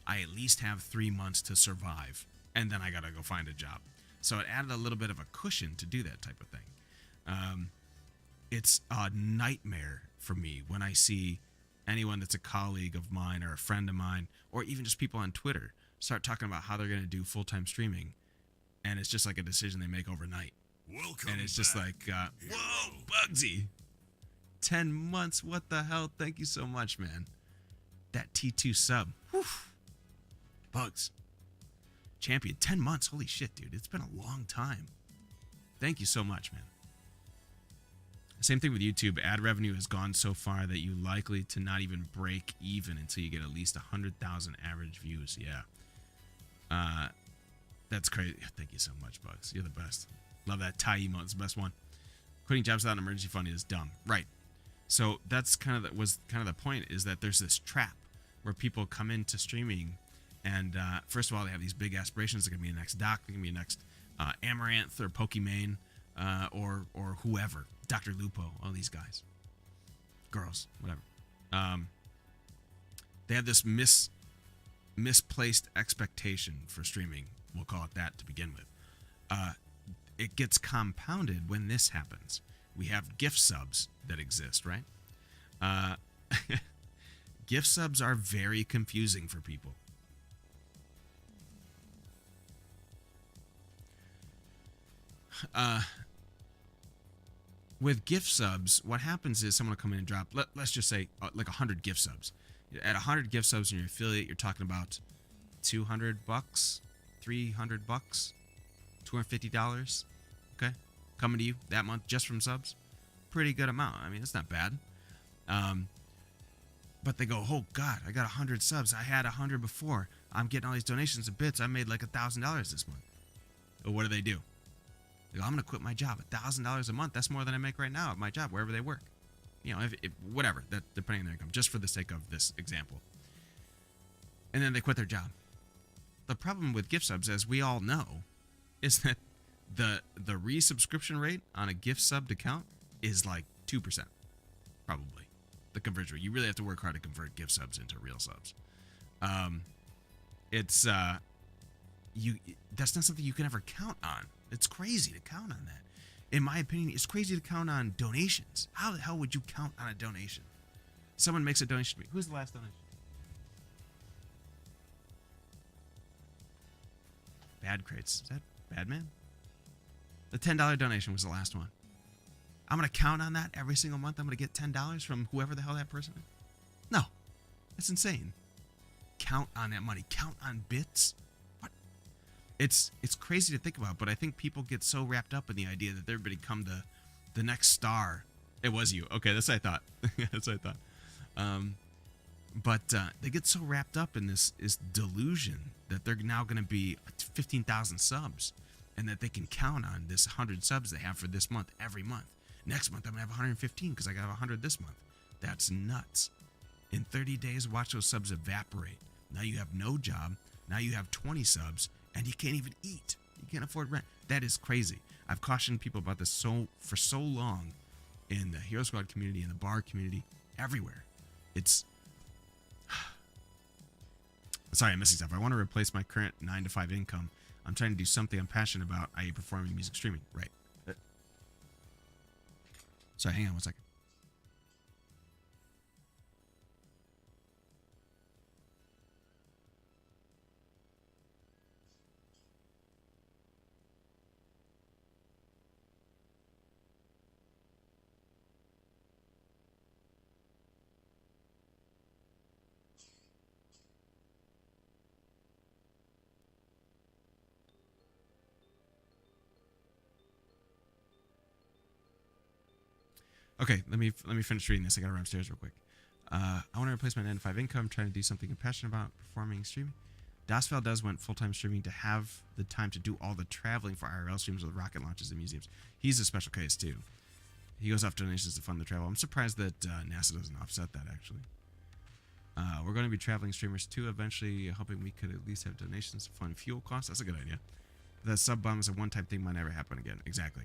A: I at least have 3 months to survive, and then I gotta go find a job. So it added a little bit of a cushion to do that type of thing. It's a nightmare for me when I see anyone that's a colleague of mine or a friend of mine, or even just people on Twitter, start talking about how they're gonna do full-time streaming, and it's just like a decision they make overnight.
B: Welcome
A: and it's just
B: back,
A: like, whoa, Bugsy! 10 months, what the hell? Thank you so much, man. That T2 sub. Whew. Bugs. Champion. 10 months. Holy shit, dude. It's been a long time. Thank you so much, man. Same thing with YouTube. Ad revenue has gone so far that you're likely to not even break even until you get at least 100,000 average views. Yeah. Uh, that's crazy. Thank you so much, Bugs. You're the best. Love that tie emote. It's the best one. Quitting jobs without an emergency fund is dumb. Right. So that's was kind of the point, is that there's this trap where people come into streaming and first of all, they have these big aspirations. They're going to be the next Doc. They're going to be the next Amaranth or Pokimane or whoever. Dr. Lupo. All these guys. Girls. Whatever. They have this misplaced expectation for streaming. We'll call it that to begin with. It gets compounded when this happens. We have gift subs that exist, right? Gift subs are very confusing for people. With gift subs, what happens is someone will come in and drop, let's just say, like 100 gift subs. At 100 gift subs in your affiliate, you're talking about $200, $300, $250, okay, coming to you that month just from subs. Pretty good amount. I mean, it's not bad. But they go, oh God, I got 100 subs. I had 100 before. I'm getting all these donations of bits. I made like $1,000 this month. Well, what do? They go, I'm going to quit my job. $1,000 a month. That's more than I make right now at my job, wherever they work. You know, if whatever, that depending on their income, just for the sake of this example. And then they quit their job. The problem with gift subs, as we all know, is that the resubscription rate on a gift subbed account is like 2%, probably. The conversion rate. You really have to work hard to convert gift subs into real subs. That's not something you can ever count on. It's crazy to count on that. In my opinion, it's crazy to count on donations. How the hell would you count on a donation? Someone makes a donation to me. Who's the last donation? Bad Crates. Is that Bad Man? The $10 donation was the last one. I'm going to count on that every single month. I'm going to get $10 from whoever the hell that person is. No. That's insane. Count on that money. Count on bits. What? It's crazy to think about, but I think people get so wrapped up in the idea that they're going to become the next star. It was you. Okay, that's what I thought. That's what I thought. But they get so wrapped up in this delusion that they're now going to be 15,000 subs and that they can count on this 100 subs they have for this month every month. Next month, I'm going to have 115 because I got 100 this month. That's nuts. In 30 days, watch those subs evaporate. Now you have no job. Now you have 20 subs, and you can't even eat. You can't afford rent. That is crazy. I've cautioned people about this for so long in the Hero Squad community, in the bar community, everywhere. It's... Sorry, I'm missing stuff. I want to replace my current 9-to-5 income. I'm trying to do something I'm passionate about, i.e. performing music streaming. Right. Sorry, hang on one second. Okay, let me finish reading this. I gotta run upstairs real quick. I want to replace my 9-to-5 income, trying to do something I'm passionate about, performing streaming. Dasval does went full-time streaming to have the time to do all the traveling for IRL streams with rocket launches and museums. He's a special case, too. He goes off donations to fund the travel. I'm surprised that NASA doesn't offset that, actually. We're going to be traveling streamers, too, eventually, hoping we could at least have donations to fund fuel costs. That's a good idea. The sub-bomb is a one-time thing, might never happen again. Exactly.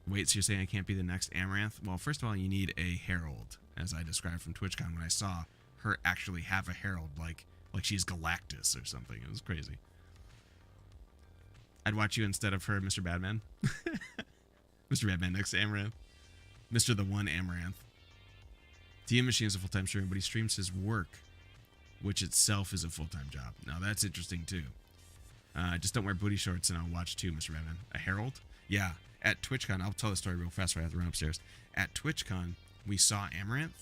A: Wait, so you're saying I can't be the next Amaranth? Well, first of all, you need a herald, as I described from TwitchCon when I saw her actually have a herald, like she's Galactus or something. It was crazy. I'd watch you instead of her, Mr. Badman. Mr. Badman next to Amaranth. Mr. the One Amaranth. DM Machine is a full-time streamer, but he streams his work, which itself is a full-time job. Now, that's interesting, too. Just don't wear booty shorts and I'll watch, too, Mr. Badman. A herald? Yeah. At TwitchCon, I'll tell the story real fast, right? I have to run upstairs. At TwitchCon, we saw Amaranth.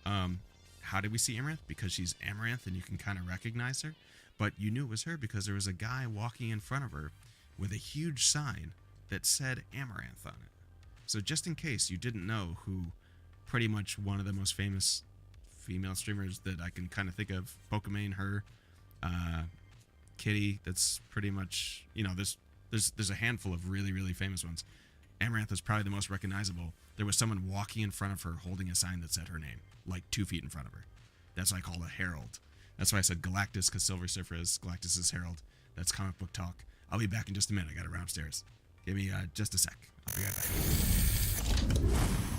A: How did we see Amaranth? Because she's Amaranth and you can kind of recognize her. But you knew it was her because there was a guy walking in front of her with a huge sign that said Amaranth on it. So just in case you didn't know who pretty much one of the most famous female streamers that I can kind of think of, Pokimane, her, uh, Kitty, that's pretty much, there's a handful of really, really famous ones. Amaranth is probably the most recognizable. There was someone walking in front of her holding a sign that said her name, like 2 feet in front of her. That's why I called a herald. That's why I said Galactus, because Silver Surfer is Galactus's herald. That's comic book talk. I'll be back in just a minute. I got to run upstairs. Give me just a sec. I'll be right back.